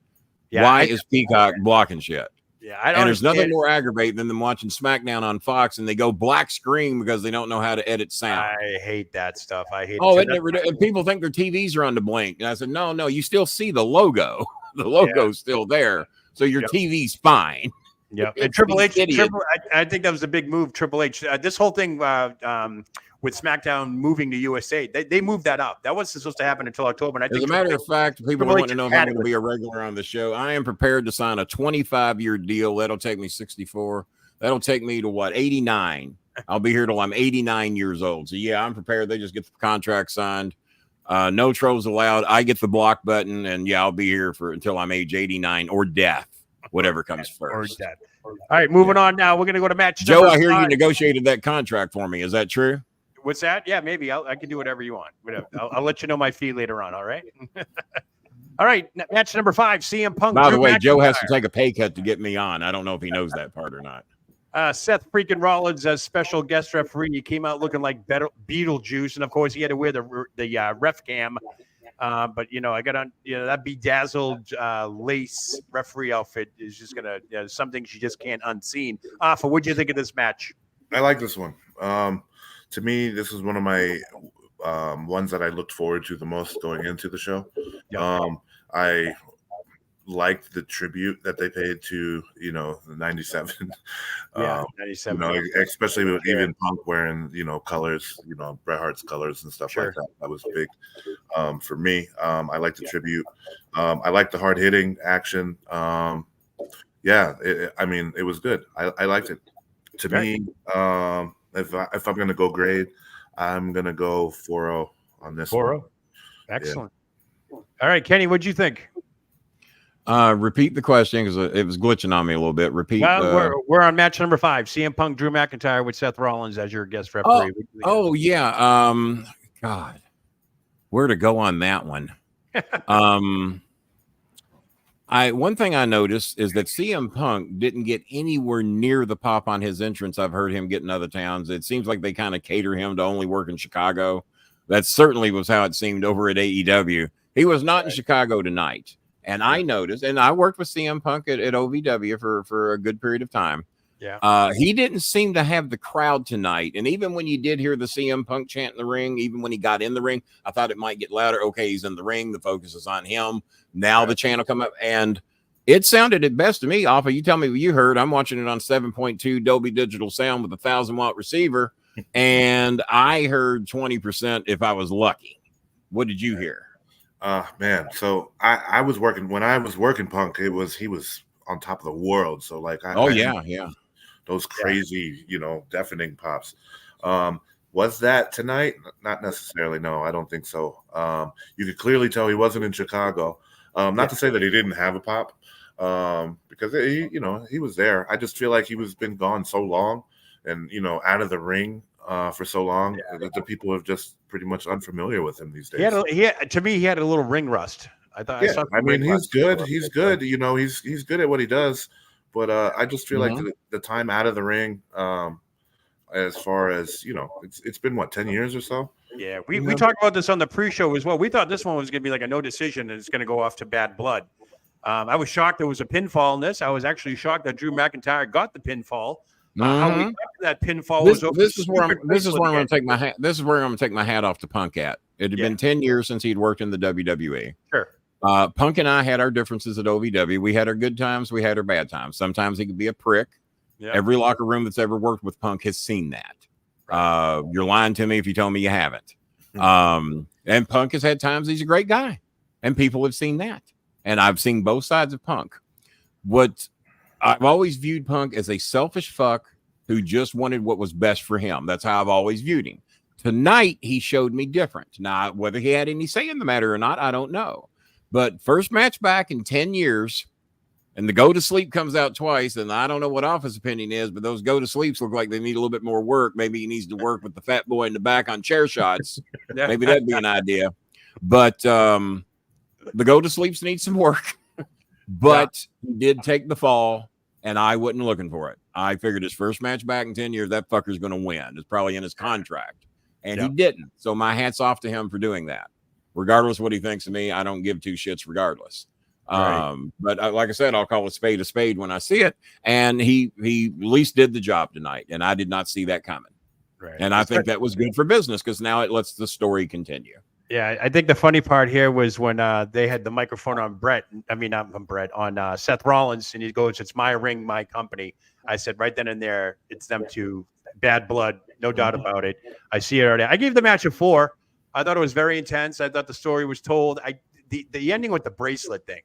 Yeah, why is Peacock blocking shit? Yeah, I don't. And there's nothing more aggravating than them watching SmackDown on Fox and they go black screen because they don't know how to edit sound. I hate that stuff. I hate. And people think their TVs are on the blink. And I said, no, you still see the logo. The logo's still there, so your TV's fine. Yeah, and Triple H. I think that was a big move. Triple H. This whole thing with SmackDown moving to USA, they moved that up. That wasn't supposed to happen until October. And I think, as a matter of fact, people want to know if I'm going to be a regular on the show. I am prepared to sign a 25-year deal. That'll take me 64. That'll take me to 89. I'll be here till I'm 89 years old. So yeah, I'm prepared. They just get the contract signed. No trolls allowed. I get the block button, and I'll be here until I'm age 89 or death, whatever comes first. Or death. All right, moving on now. We're going to go to match. Joe, I hear you negotiated that contract for me. Is that true? What's that? Yeah, maybe. I can do whatever you want. Whatever. I'll let you know my fee later on. All right. All right. Match number 5. CM Punk. By the way, Joe has to take a pay cut to get me on. I don't know if he knows that part or not. Seth freaking Rollins as special guest referee. He came out looking like Beetlejuice, and of course he had to wear the ref cam. But I got on that bedazzled lace referee outfit is just gonna some things you just can't unseen. Afa, what'd you think of this match? I like this one. To me, this is one of my ones that I looked forward to the most going into the show. I liked the tribute that they paid to the 97. 97. Especially with even Punk wearing colors, Bret Hart's colors and stuff like that. That was big for me. I like the tribute. I like the hard hitting action. It was good. I liked it. To me, if I'm gonna go grade, I'm gonna go 4-0 on this 4-0. Excellent. Yeah. All right, Kenny, what'd you think? Repeat the question because it was glitching on me a little bit. Repeat. Well, we're on match number 5. CM Punk, Drew McIntyre with Seth Rollins as your guest referee. Yeah. God, where to go on that one? One thing I noticed is that CM Punk didn't get anywhere near the pop on his entrance I've heard him get in other towns. It seems like they kind of cater him to only work in Chicago. That certainly was how it seemed over at AEW. He was not in Chicago tonight. And I noticed, and I worked with CM Punk at OVW for a good period of time. Yeah. He didn't seem to have the crowd tonight. And even when you did hear the CM Punk chant in the ring, even when he got in the ring, I thought it might get louder. Okay, he's in the ring. The focus is on him. Now the chant will come up. And it sounded at best to me, Afa, you tell me what you heard. I'm watching it on 7.2 Dolby Digital sound with a 1,000-watt receiver. And I heard 20% if I was lucky. What did you hear? Man, so I was working when I was working Punk. He was on top of the world. So like, those crazy, deafening pops. Was that tonight? Not necessarily. No, I don't think so. You could clearly tell he wasn't in Chicago. Not to say that he didn't have a pop, because he was there. I just feel like he was been gone so long, and out of the ring for so long that the people are just pretty much unfamiliar with him these days. To me, he had a little ring rust. I thought. Yeah, I mean, he's good. He's good. He's good at what he does. But I just feel like the time out of the ring, as far as it's been 10 years or so. Yeah, we talked about this on the pre-show as well. We thought this one was going to be like a no decision and it's going to go off to bad blood. I was shocked there was a pinfall in this. I was actually shocked that Drew McIntyre got the pinfall. How we got that pinfall was over. This is where I'm going to take my hat. This is where I'm going to take my hat off to Punk at. It had been 10 years since he'd worked in the WWE. Sure. Punk and I had our differences at OVW. We had our good times. We had our bad times. Sometimes he could be a prick. Yeah. Every locker room that's ever worked with Punk has seen that. You're lying to me if you tell me you haven't. And Punk has had times he's a great guy, and people have seen that. And I've seen both sides of Punk. What I've always viewed Punk as a selfish fuck who just wanted what was best for him. That's how I've always viewed him. Tonight, he showed me different. Now, whether he had any say in the matter or not, I don't know. But first match back in 10 years, and the go to sleep comes out twice. And I don't know what Office opinion is, but those go to sleeps look like they need a little bit more work. Maybe he needs to work with the fat boy in the back on chair shots. Maybe that'd be an idea. But the go to sleeps need some work. But he did take the fall, and I wasn't looking for it. I figured his first match back in 10 years, that fucker's going to win. It's probably in his contract. And he didn't. So my hat's off to him for doing that. Regardless of what he thinks of me, I don't give two shits regardless. Right. But like I said, I'll call a spade when I see it. And he at least did the job tonight. And I did not see that coming. Right. And I think that was good for business because now it lets the story continue. Yeah, I think the funny part here was when they had the microphone on on Seth Rollins, and he goes, "It's my ring, my company." I said right then and there, it's them two, bad blood, no doubt about it. I see it already. I gave the match a 4. I thought it was very intense. I thought the story was told. The ending with the bracelet thing.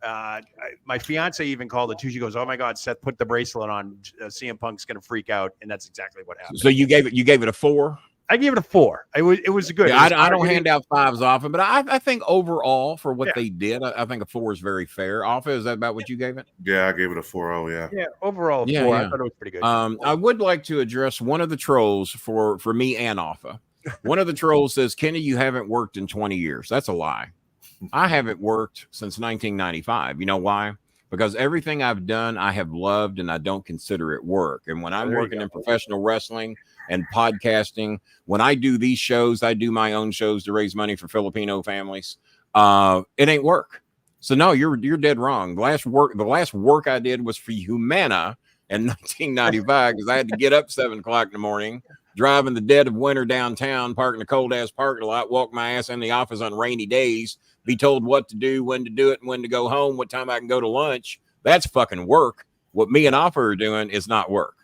My fiance even called it too. She goes, "Oh my God, Seth put the bracelet on. CM Punk's gonna freak out," and that's exactly what happened. So you gave it a 4. I gave it a 4. It was good. Yeah, I don't hand out 5s often, but I think overall for what they did, I think a 4 is very fair. Afa, is that about what you gave it? Yeah, I gave it a 4.0. Yeah. Yeah, overall 4. I thought it was pretty good. I would like to address one of the trolls for me and Afa. One of the trolls says, "Kenny, you haven't worked in 20 years." That's a lie. I haven't worked since 1995. You know why? Because everything I've done, I have loved, and I don't consider it work. And when I'm working in professional wrestling and podcasting, when I do these shows, I do my own shows to raise money for Filipino families. It ain't work. So no, you're dead wrong. The last work I did was for Humana in 1995 because I had to get up 7 o'clock in the morning, drive in the dead of winter downtown, park in a cold ass parking lot, walk my ass in the office on rainy days, be told what to do, when to do it, and when to go home, what time I can go to lunch. That's fucking work. What me and Afa are doing is not work.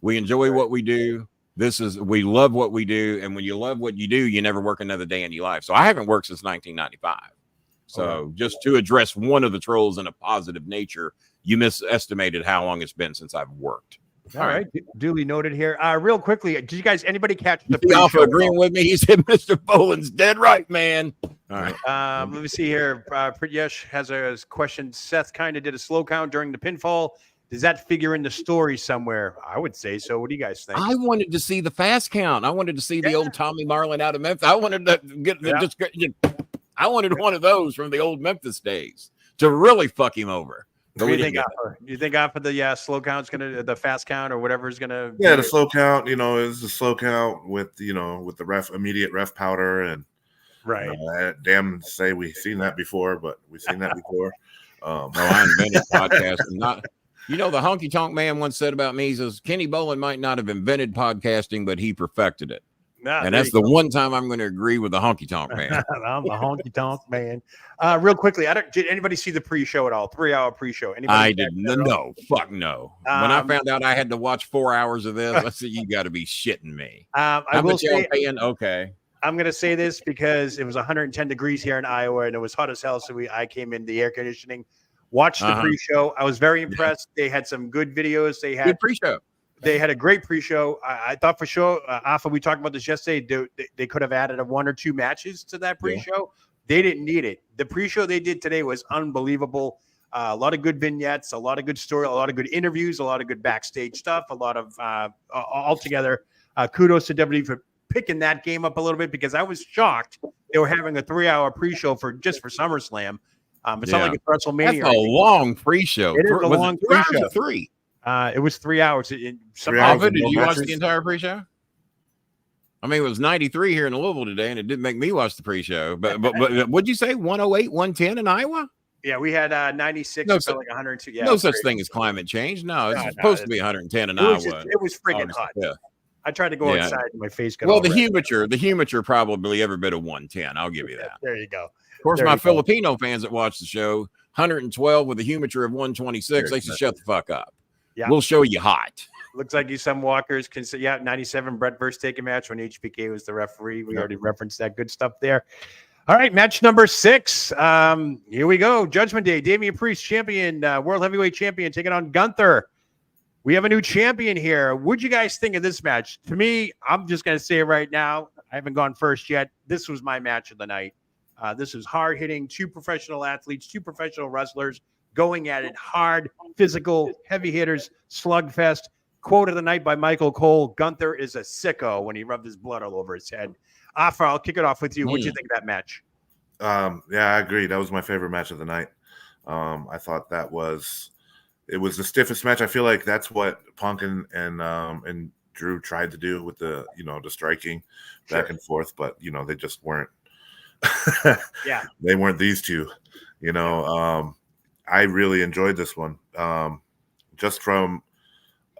We enjoy what we do. We love what we do. And when you love what you do, you never work another day in your life. So I haven't worked since 1995. So just to address one of the trolls in a positive nature, you misestimated how long it's been since I've worked. All right. Duly noted here. Real quickly, did you guys, anybody catch the Afa agreeing with me? He said, "Mr. Bolin's dead right, man." All right. Let me see here. Prityesh has a question. Seth kind of did a slow count during the pinfall. Does that figure in the story somewhere? I would say so. What do you guys think? I wanted to see the fast count. I wanted to see the old Tommy Marlin out of Memphis. I wanted to I wanted one of those from the old Memphis days to really fuck him over. What do you think, Afa? Do you think after the slow count's the fast count or whatever is gonna? Yeah, the slow count. Is the slow count with with the immediate ref powder and right. Damn, say we've seen that before, but we've seen that before. No, I invented podcasting. Not. The honky tonk man once said about me, he says, Kenny Bolin might not have invented podcasting, but he perfected it. And that's the one time I'm going to agree with the honky tonk man. I'm the honky tonk man. Real quickly, did anybody see the pre-show at all? 3-hour pre-show? Anybody? I didn't. No, fuck no. When I found out I had to watch 4 hours of this, I said, you got to be shitting me. I will say, okay. I'm going to say this because it was 110 degrees here in Iowa and it was hot as hell. So I came in the air conditioning. Watched the pre-show. I was very impressed. They had some good videos. They had good pre-show. They had a great pre-show. I thought for sure, Afa, we talked about this yesterday. They could have added 1 or 2 matches to that pre-show. Yeah. They didn't need it. The pre-show they did today was unbelievable. A lot of good vignettes, a lot of good story, a lot of good interviews, a lot of good backstage stuff, a lot of altogether. Kudos to WWE for picking that game up a little bit because I was shocked they were having a 3-hour pre-show for SummerSlam. It's not like it's WrestleMania. That's a long pre-show. It is a long pre-show. 3. It was 3 hours. Did you watch the entire pre-show? I mean, it was 93 here in Louisville today, and it didn't make me watch the pre-show. But what'd you say? 108, 110 in Iowa? Yeah, we had 96. No, like 102. Yeah, no such thing as climate change. No, it's supposed to be 110 in Iowa. It was freaking hot. Yeah. I tried to go outside, and my face got. Well, the humidor probably every bit of 110. I'll give you that. There you go. Of course, my Filipino fans that watch the show, 112 with a humidor of 126, they should shut the fuck up. Yeah. We'll show you hot. Looks like some walkers can say, 97 Brett versus Taker match when HBK was the referee. We already referenced that good stuff there. All right, match number 6. Here we go. Judgment Day. Damian Priest, champion, world heavyweight champion, taking on Gunther. We have a new champion here. What'd you guys think of this match? To me, I'm just going to say it right now. I haven't gone first yet. This was my match of the night. This is hard-hitting, 2 professional athletes, 2 professional wrestlers going at it hard, physical, heavy hitters, slugfest. Quote of the night by Michael Cole, Gunther is a sicko when he rubbed his blood all over his head. Afa, I'll kick it off with you. What did you think of that match? Yeah, I agree. That was my favorite match of the night. I thought it was the stiffest match. I feel like that's what Punk and Drew tried to do with the striking back and forth, but they just weren't. Yeah, they weren't these two. I really enjoyed this one. Just from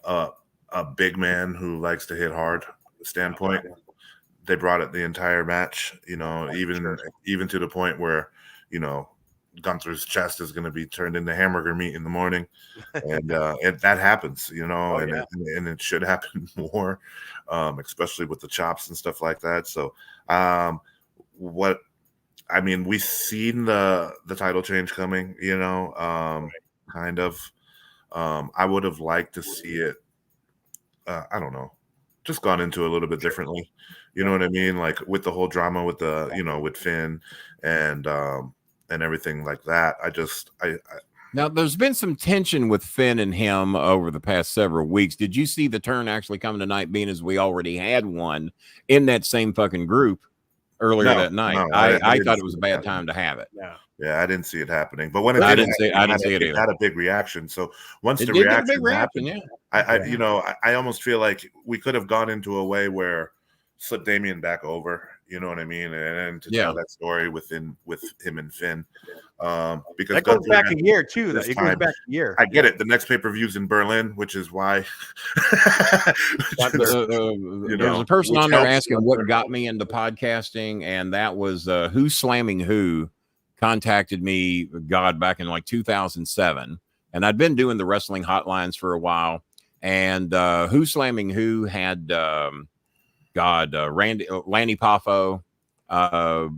a big man who likes to hit hard standpoint, they brought it the entire match. Even to the point where Gunther's chest is going to be turned into hamburger meat in the morning, and that happens. And it should happen more, especially with the chops and stuff like that. So, we've seen the title change coming, kind of. I would have liked to see it, I don't know, just gone into a little bit differently. You know what I mean? Like with the whole drama with with Finn and everything like that. Now there's been some tension with Finn and him over the past several weeks. Did you see the turn actually coming tonight, being as we already had one in that same fucking group earlier that night? No, I thought it was a bad time to have it. Yeah, I didn't see it happening. But when it I didn't see it either. It had a big reaction. So once the reaction happened, I almost feel like we could have gone into a way where slip Damian back over. You know what I mean? And to tell that story with him and Finn. Because that goes back a year too. It goes back a year. I get it. The next pay-per-view's in Berlin, which is why there's a person on there asking what got me into podcasting, and that was Who's Slamming Who contacted me, back in like 2007. And I'd been doing the wrestling hotlines for a while. And Who's Slamming Who had Lanny Poffo,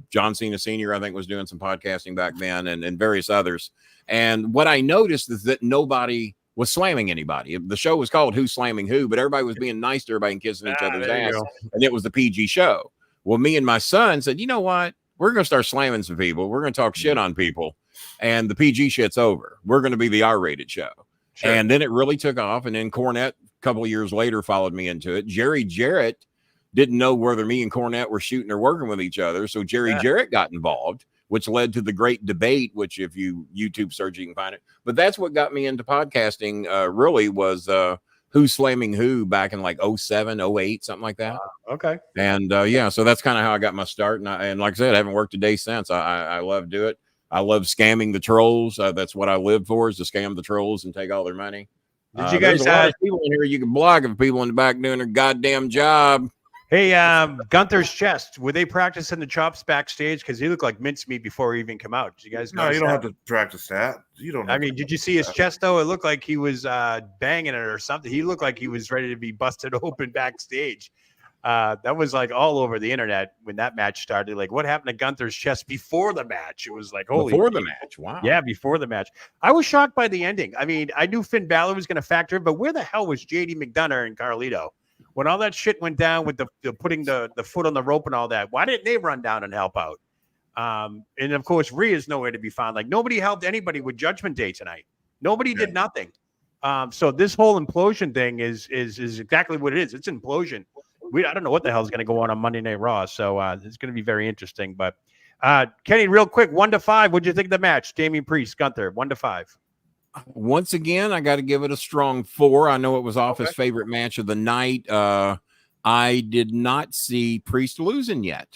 John Cena Sr., I think, was doing some podcasting back then, and various others. And what I noticed is that nobody was slamming anybody. The show was called Who's Slamming Who, but everybody was being nice to everybody and kissing each other's ass. And it was the PG show. Well, me and my son said, you know what? we're going to start slamming some people. We're going to talk shit on people, and the PG shit's over. We're going to be the R-rated show. Sure. And then it really took off. And then Cornette, a couple of years later, followed me into it. Jerry Jarrett didn't know whether me and Cornette were shooting or working with each other. So Jerry Jarrett got involved, which led to the great debate, which if you YouTube search, you can find it. But that's what got me into podcasting, really, was who's slamming who back in like 07, 08, something like that. Okay. And so that's kind of how I got my start. And like I said, I haven't worked a day since. I love to do it. I love scamming the trolls. That's what I live for, is to scam the trolls and take all their money. Did you guys a lot of people in here you can block of people in the back doing their goddamn job? Hey, Gunther's chest, were they practicing the chops backstage? Because he looked like mincemeat before he even come out. Did you guys No, you don't have to practice that. You don't. I mean, did you see his chest, though? It looked like he was banging it or something. He looked like he was ready to be busted open backstage. That was like all over the internet when that match started. Like, what happened to Gunther's chest before the match? It was like, holy. Before the match, wow. Yeah, before the match. I was shocked by the ending. I mean, I knew Finn Balor was going to factor in, but where the hell was JD McDonough and Carlito? When all that shit went down with the putting the foot on the rope and all that, why didn't they run down and help out? And of course, Rhea's nowhere to be found. Like, nobody helped anybody with Judgment Day tonight. Nobody did nothing. So this whole implosion thing is exactly what it is. It's implosion. I don't know what the hell is going to go on Monday Night Raw. So it's going to be very interesting. But Kenny, real quick, 1 to 5. What'd you think of the match? Damian Priest, Gunther, 1 to 5. Once again, I got to give it a strong 4. I know it was Afa's favorite match of the night. I did not see Priest losing yet.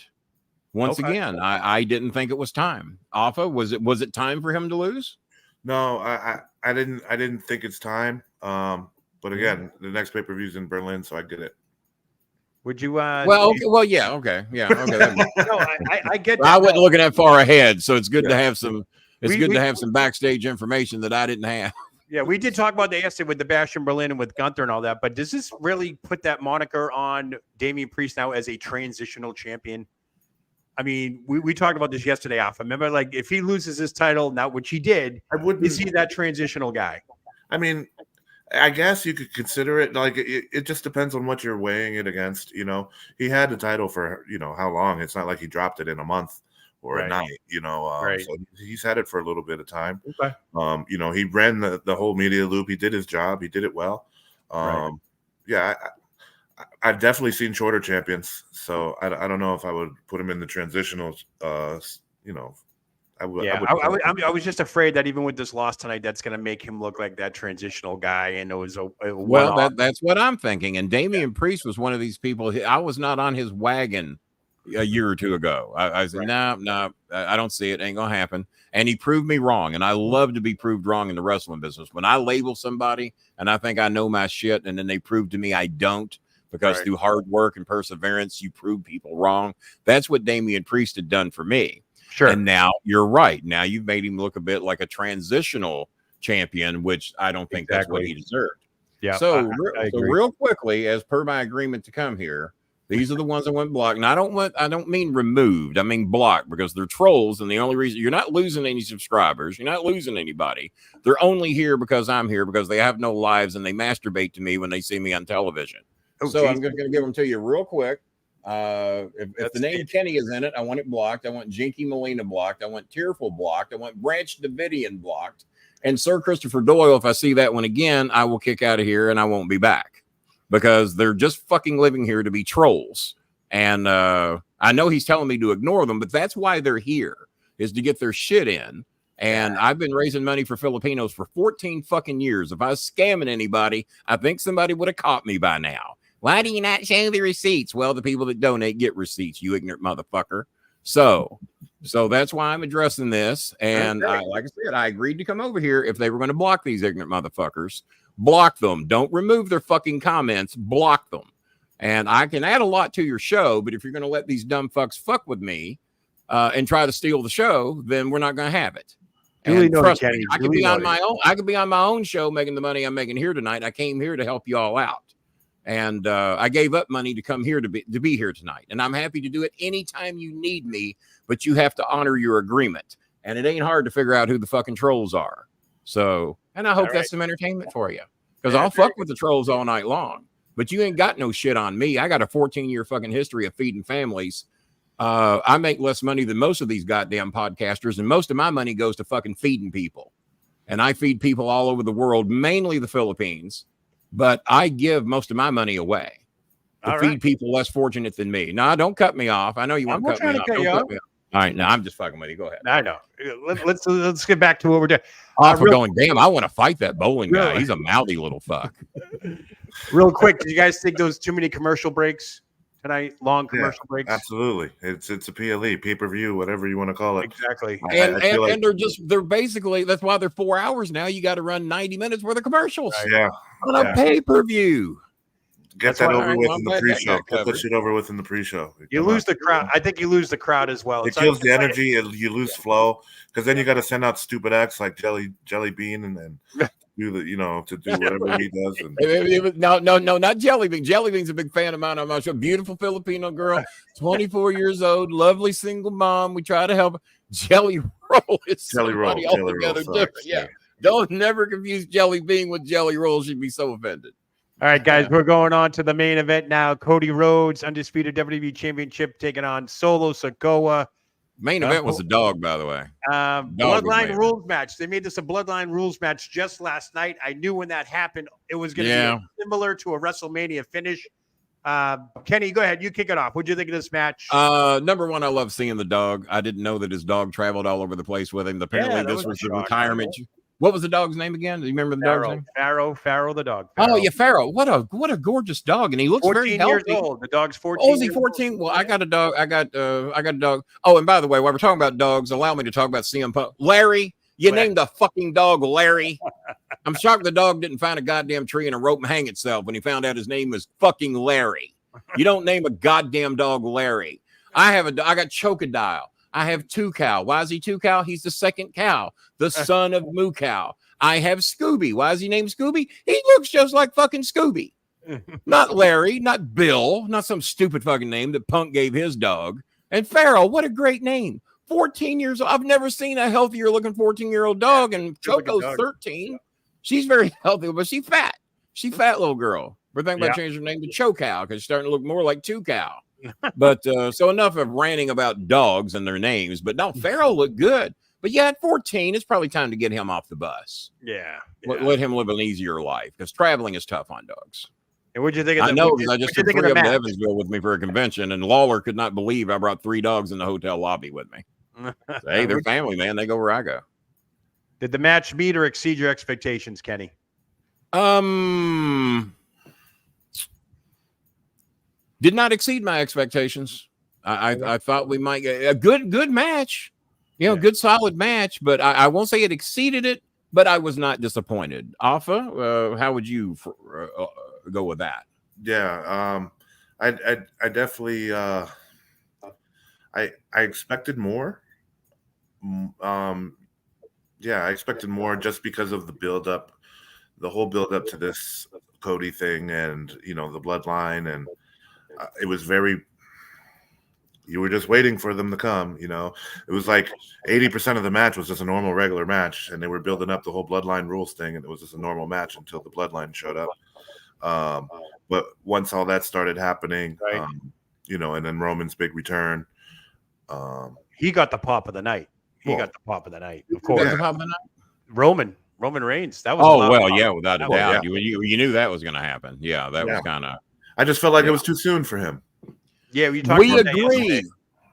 Once again, I didn't think it was time. Afa, was it time for him to lose? No, I didn't think it's time. But again, the next pay-per-view is in Berlin, so I get it. Would you? Yeah. Okay. No, I get that. I wasn't looking that far ahead, so it's good to have some. It's good to have some backstage information that I didn't have. Yeah, we did talk about that yesterday with the Bash in Berlin and with Gunther and all that. But does this really put that moniker on Damian Priest now as a transitional champion? I mean, we talked about this yesterday, Afa. Remember, like, if he loses his title now, which he did, is he that transitional guy? I mean, I guess you could consider it. Like, it just depends on what you're weighing it against. You know, he had the title for how long. It's not like he dropped it in a month or a night. So he's had it for a little bit of time. Okay. He ran the whole media loop. He did his job. He did it well. Yeah, I've definitely seen shorter champions. So I don't know if I would put him in the transitional. I was just afraid that even with this loss tonight, that's going to make him look like that transitional guy. And it was that's what I'm thinking. And Damian Priest was one of these people. I was not on his wagon a year or two ago. I said, no, I don't see it. Ain't gonna happen. And he proved me wrong. And I love to be proved wrong in the wrestling business. When I label somebody and I think I know my shit, and then they prove to me I don't, because through hard work and perseverance, you prove people wrong. That's what Damian Priest had done for me. Sure. And now you're right. Now you've made him look a bit like a transitional champion, which I don't think that's what he deserved. Yeah. So real quickly, as per my agreement to come here, these are the ones that went blocked. And I don't mean removed. I mean blocked, because they're trolls. And the only reason you're not losing any subscribers, you're not losing anybody. They're only here because I'm here, because they have no lives and they masturbate to me when they see me on television. So I'm going to give them to you real quick. If the name Kenny is in it, I want it blocked. I want Jinky Molina blocked. I want Tearful blocked. I want Branch Davidian blocked. And Sir Christopher Doyle, if I see that one again, I will kick out of here and I won't be back, because they're just fucking living here to be trolls. And I know he's telling me to ignore them, but that's why they're here, is to get their shit in. And I've been raising money for Filipinos for 14 fucking years. If I was scamming anybody, I think somebody would have caught me by now. Why do you not show the receipts? Well, the people that donate get receipts, you ignorant motherfucker. So that's why I'm addressing this. And like I said, I agreed to come over here if they were going to block these ignorant motherfuckers. Block them. Don't remove their fucking comments. Block them. And I can add a lot to your show, but if you're going to let these dumb fucks fuck with me and try to steal the show, then we're not going to have it. And trust me, I could be on my own. I could be on my own show making the money I'm making here tonight. I came here to help you all out. And I gave up money to come here to be here tonight. And I'm happy to do it anytime you need me, but you have to honor your agreement. And it ain't hard to figure out who the fucking trolls are. So, and I hope that's some entertainment for you, because I'll fuck with the trolls all night long. But you ain't got no shit on me. I got a 14-year fucking history of feeding families I make less money than most of these goddamn podcasters, and most of my money goes to fucking feeding people. And I feed people all over the world, mainly the Philippines, but I give most of my money away to feed people less fortunate than me. Now, don't cut me off. I know you want to cut me off. Don't cut me off. All right, now I'm just fucking with you. Go ahead. I know. Let's get back to what we're doing. Afa going, damn, I want to fight that Bolin guy. He's a mouthy little fuck. Real quick, did you guys think there was too many commercial breaks tonight? Long commercial breaks? Absolutely. It's a PLE, pay-per-view, whatever you want to call it. Exactly. And they're basically, that's why they're 4 hours now. You got to run 90 minutes worth of commercials. Yeah. On a pay-per-view. Get that over with in the pre-show. Get that shit over with in the pre-show. You lose the crowd. I think you lose the crowd as well. It kills the energy. You lose flow because then you got to send out stupid acts like Jelly Bean and then do the to do whatever he does. And no, not Jelly Bean. Jelly Bean's a big fan of mine. I'm a beautiful Filipino girl, 24 years old, lovely single mom. We try to help. Jelly Roll is somebody altogether different. Yeah. Don't never confuse Jelly Bean with Jelly Roll. She'd be so offended. All right, guys, we're going on to the main event now. Cody Rhodes, undisputed WWE Championship, taking on Solo Sikoa. Main event was a dog, by the way. Bloodline rules match. They made this a Bloodline rules match just last night. I knew when that happened, it was going to be similar to a WrestleMania finish. Kenny, go ahead. You kick it off. What'd you think of this match? Number one, I love seeing the dog. I didn't know that his dog traveled all over the place with him. Apparently, this was the retirement. What was the dog's name again? Do you remember the dog's name? Pharaoh the dog. Pharaoh. Oh, yeah, Pharaoh. What a gorgeous dog, and he looks very healthy. 14 years old. The dog's 14. Oh, is he 14? Well, I got a dog. I got a dog. Oh, and by the way, while we're talking about dogs, allow me to talk about CM Punk. Larry, you named the fucking dog Larry. I'm shocked the dog didn't find a goddamn tree and a rope and hang itself when he found out his name was fucking Larry. You don't name a goddamn dog Larry. I got Chocodile. I have 2 cow. Why is he 2 cow? He's the second cow, the son of Moo Cow. I have Scooby. Why is he named Scooby? He looks just like fucking Scooby. Not Larry, not Bill, not some stupid fucking name that Punk gave his dog. And Pharaoh, what a great name. 14 years old. I've never seen a healthier looking 14-year-old dog. And Choco's 13. She's very healthy, but she's fat. She's fat little girl. We're thinking about changing her name to Chocow because she's starting to look more like 2 cow. But so enough of ranting about dogs and their names. But no, Pharaoh looked good. But yeah, at 14, it's probably time to get him off the bus. Yeah. Let him live an easier life because traveling is tough on dogs. And what'd you think of I know because I just took 3 up to Evansville with me for a convention, and Lawler could not believe I brought 3 dogs in the hotel lobby with me. So, hey, they're family, man. They go where I go. Did the match meet or exceed your expectations, Kenny? Did not exceed my expectations. I thought we might get a good match. Good solid match, but I won't say it exceeded it, but I was not disappointed. Afa, how would you go with that? Yeah, I definitely I expected more. I expected more just because of the build-up, the whole build-up to this Cody thing and, the bloodline. And it was you were just waiting for them to come, It was like 80% of the match was just a normal, regular match, and they were building up the whole bloodline rules thing, and it was just a normal match until the bloodline showed up. But once all that started happening, and then Roman's big return. He got the pop of the night. Got the pop of the night, of course. Yeah. Roman Reigns. That was without a doubt. Yeah. You knew that was going to happen. Yeah, that was kind of. I just felt like it was too soon for him. Yeah, we agree.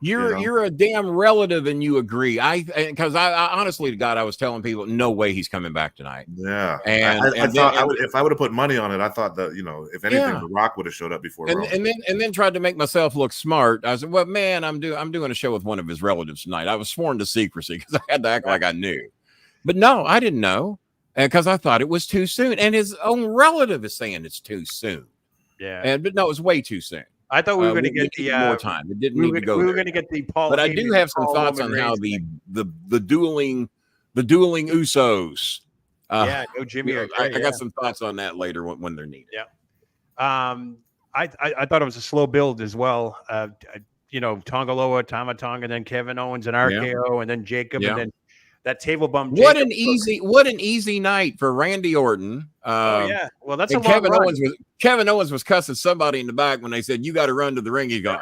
You're a damn relative, and you agree. Because I honestly to God, I was telling people, no way he's coming back tonight. Yeah, and I thought if I would have put money on it, I thought that if anything, The Rock would have showed up before. And then tried to make myself look smart. I said, well, man, I'm doing a show with one of his relatives tonight. I was sworn to secrecy because I had to act like I knew, but no, I didn't know because I thought it was too soon, and his own relative is saying it's too soon. Yeah, but no, it was way too soon. I thought we were going to get the more time. It didn't need to go. We were going to get the Paul. But I do have some thoughts on how the dueling Usos. Jimmy. I got some thoughts on that later when they're needed. Yeah. I thought it was a slow build as well. Tongaloa, Tama Tonga, and then Kevin Owens and RKO, and then Jacob, and then that table bump. What an easy night for Randy Orton. Oh yeah, well that's a long Kevin run. Owens was cussing somebody in the back when they said you got to run to the ring. He go,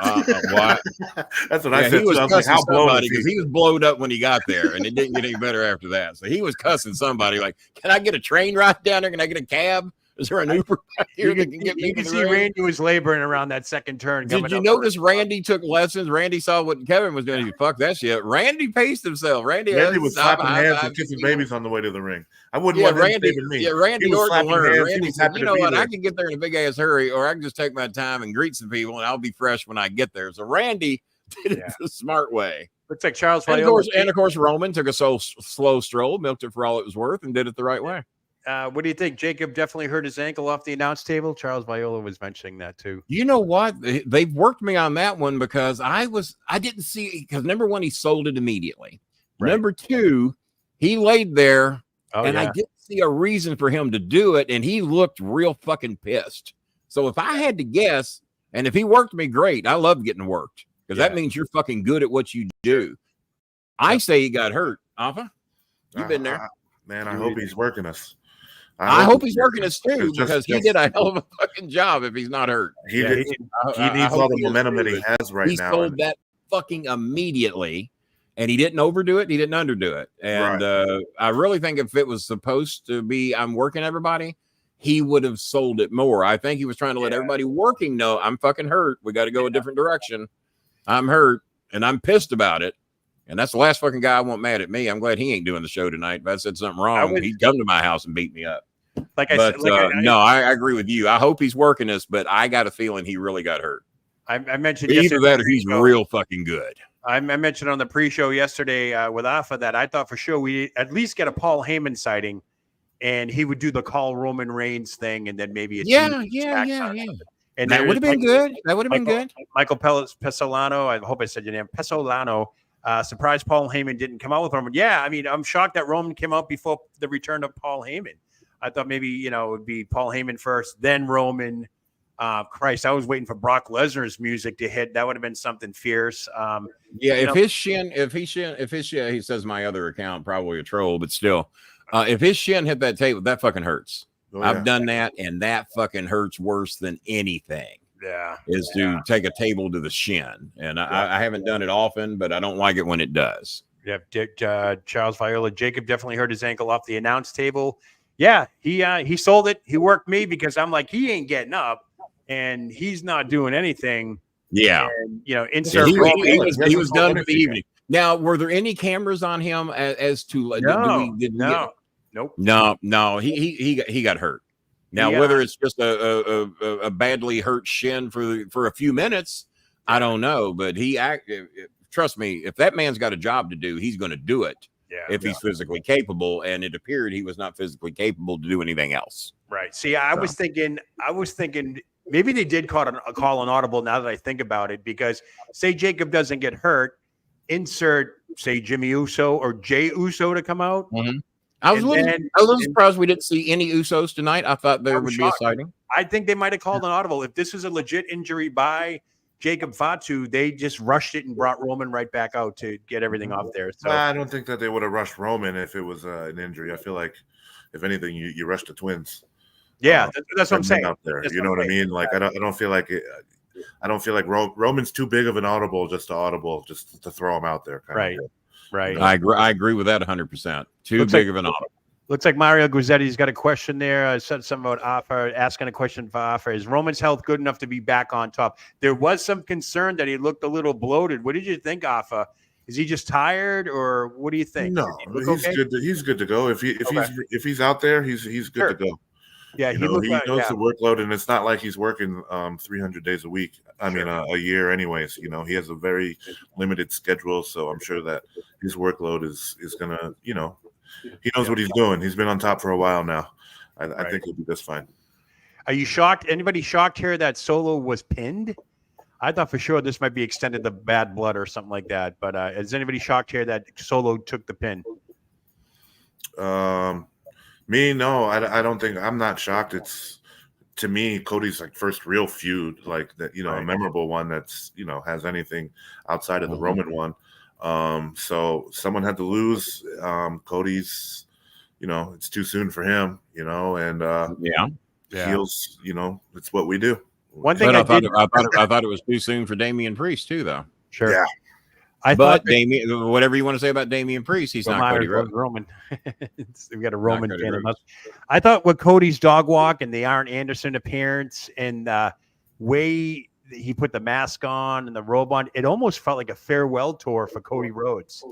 what? That's what I said. He was like, cussing how somebody because he was blowed up when he got there, and it didn't get any better after that. So he was cussing somebody like, "Can I get a train ride down there? Can I get a cab? Is there an Uber back here that can get me?" You can see Randy was laboring around that second turn. Did you notice Randy took lessons? Randy saw what Kevin was doing. He fuck that shit. Randy paced himself. Randy was slapping hands and kissing babies on the way to the ring. I wouldn't want him saving me. Yeah, Randy Orton learned. Randy said, you know what? I can get there in a big ass hurry, or I can just take my time and greet some people, and I'll be fresh when I get there. So Randy did it the smart way. Looks like Charles Viola. And of course, Roman took a slow stroll, milked it for all it was worth, and did it the right way. What do you think? Jacob definitely hurt his ankle off the announce table. Charles Viola was mentioning that too. You know what? They've worked me on that one because I didn't see, because number one, he sold it immediately. Right. Number two, he laid there I didn't see a reason for him to do it. And he looked real fucking pissed. So if I had to guess, and if he worked me, great. I love getting worked because that means you're fucking good at what you do. I say he got hurt. Afa, you've been there. Man, I hope he's working us. I hope he's working us too, because he did a hell of a fucking job if he's not hurt. He needs all the momentum that he has right now. He sold that fucking immediately, and he didn't overdo it. He didn't underdo it. And I really think if it was supposed to be I'm working everybody, he would have sold it more. I think he was trying to let everybody working know I'm fucking hurt. We got to go a different direction. I'm hurt, and I'm pissed about it. And that's the last fucking guy I want mad at me. I'm glad he ain't doing the show tonight. If I said something wrong, he'd come to my house and beat me up. I agree with you. I hope he's working us, but I got a feeling he really got hurt. I mentioned either that or he's real fucking good. I mentioned on the pre-show yesterday with Afa that I thought for sure we at least get a Paul Heyman sighting, and he would do the call Roman Reigns thing, and then maybe yeah. And that would have been good. That would have been good. Michael Pesolano, I hope I said your name, Pesolano. Surprised Paul Heyman didn't come out with Roman. Yeah, I mean, I'm shocked that Roman came out before the return of Paul Heyman. I thought maybe, it would be Paul Heyman first, then Roman. Christ, I was waiting for Brock Lesnar's music to hit. That would have been something fierce. If his shin, he says my other account, probably a troll, but still, if his shin hit that table, that fucking hurts. I've done that, and that fucking hurts worse than anything. Is to take a table to the shin. And I haven't done it often, but I don't like it when it does. Charles Viola, Jacob definitely hurt his ankle off the announce table. Yeah, he sold it. He worked me because I'm like, he ain't getting up and he's not doing anything. Yeah. And, insert. He was done for the evening. Now, were there any cameras on him as to Nope. No, he got hurt. Now, whether it's just a badly hurt shin for a few minutes, I don't know. But trust me, if that man's got a job to do, he's going to do it. If he's physically capable, and it appeared he was not physically capable to do anything else. Right. See, I was thinking maybe they did call an audible now that I think about it, because say Jacob doesn't get hurt, insert say Jimmy Uso or Jay Uso to come out. Mm-hmm. I was a little surprised we didn't see any Usos tonight. I thought there would be a sighting. I think they might have called an audible. If this is a legit injury by Jacob Fatu, they just rushed it and brought Roman right back out to get everything off there. So I don't think that they would have rushed Roman if it was an injury. I feel like, if anything, you rush the twins. Yeah, that's what I'm saying. Out there, you know what I mean? Like I don't feel like it. I don't feel like Roman's too big of an audible just to throw him out there. Right. I agree with that 100%. Too big of an audible. Looks like Mario Guzzetti's got a question there. I said something about Afa, asking a question for Afa. Is Roman's health good enough to be back on top? There was some concern that he looked a little bloated. What did you think, Afa? Is he just tired, or what do you think? No, he's good to go. If he's out there, he's good to go. Yeah, he knows the workload, and it's not like he's working 300 days a week. I mean, a year, anyways. He has a very limited schedule, so I'm sure that his workload is gonna, he knows what he's doing. He's been on top for a while now. I think he'll be just fine. Are you shocked? Anybody shocked here that Solo was pinned? I thought for sure this might be extended to bad blood or something like that. But is anybody shocked here that Solo took the pin? Me, no. I don't think. I'm not shocked. It's, to me, Cody's first real feud, that, a memorable one that's, has anything outside of the Roman one. So someone had to lose. Cody's, it's too soon for him, and heels, it's what we do. One thing I thought it was too soon for Damian Priest too, though. Sure. Yeah. But Damian, whatever you want to say about Damian Priest, he's not Cody Rhodes. Roman. We got a Roman fan in us. I thought with Cody's dog walk and the Arn Anderson appearance and the way he put the mask on and the robe on, it almost felt like a farewell tour for Cody Rhodes.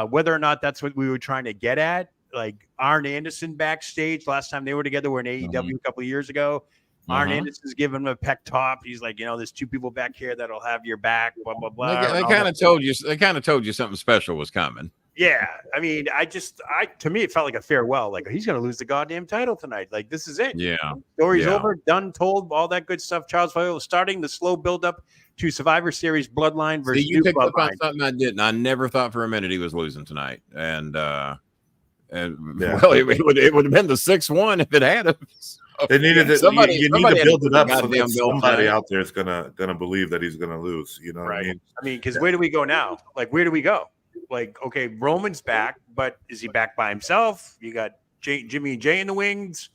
Whether or not that's what we were trying to get at, like Arn Anderson backstage last time they were together, were in AEW a couple of years ago. Arn Anderson's giving him a peck top. He's like, there's two people back here that'll have your back. Blah blah blah. They kind of told you. They kind of told you something special was coming. Yeah, I mean, to me, it felt like a farewell. Like he's gonna lose the goddamn title tonight. Like this is it. Yeah, story's over, done, told, all that good stuff. Charles Flair was starting the slow build up to Survivor Series Bloodline versus. You picked up on something I didn't. I never thought for a minute he was losing tonight, and well, it would have been the 6-1 if it had. They needed it. Somebody need to build it up so that somebody out there is gonna believe that he's gonna lose. You know what I mean? I mean, because where do we go now? Like, where do we go? Like, okay, Roman's back, but is he back by himself? You got Jimmy and Jay in the wings.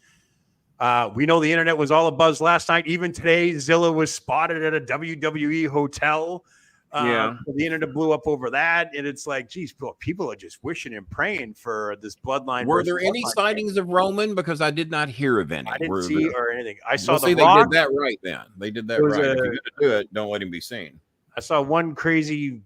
We know the internet was all abuzz last night. Even today, Zilla was spotted at a WWE hotel. The internet blew up over that, and it's like, geez, people are just wishing and praying for this bloodline. Were there any sightings of Roman? Because I did not hear of any. I didn't see or anything. I saw the Rock. They did that right then. They did that right. If you're gonna do it, don't let him be seen. I saw one crazy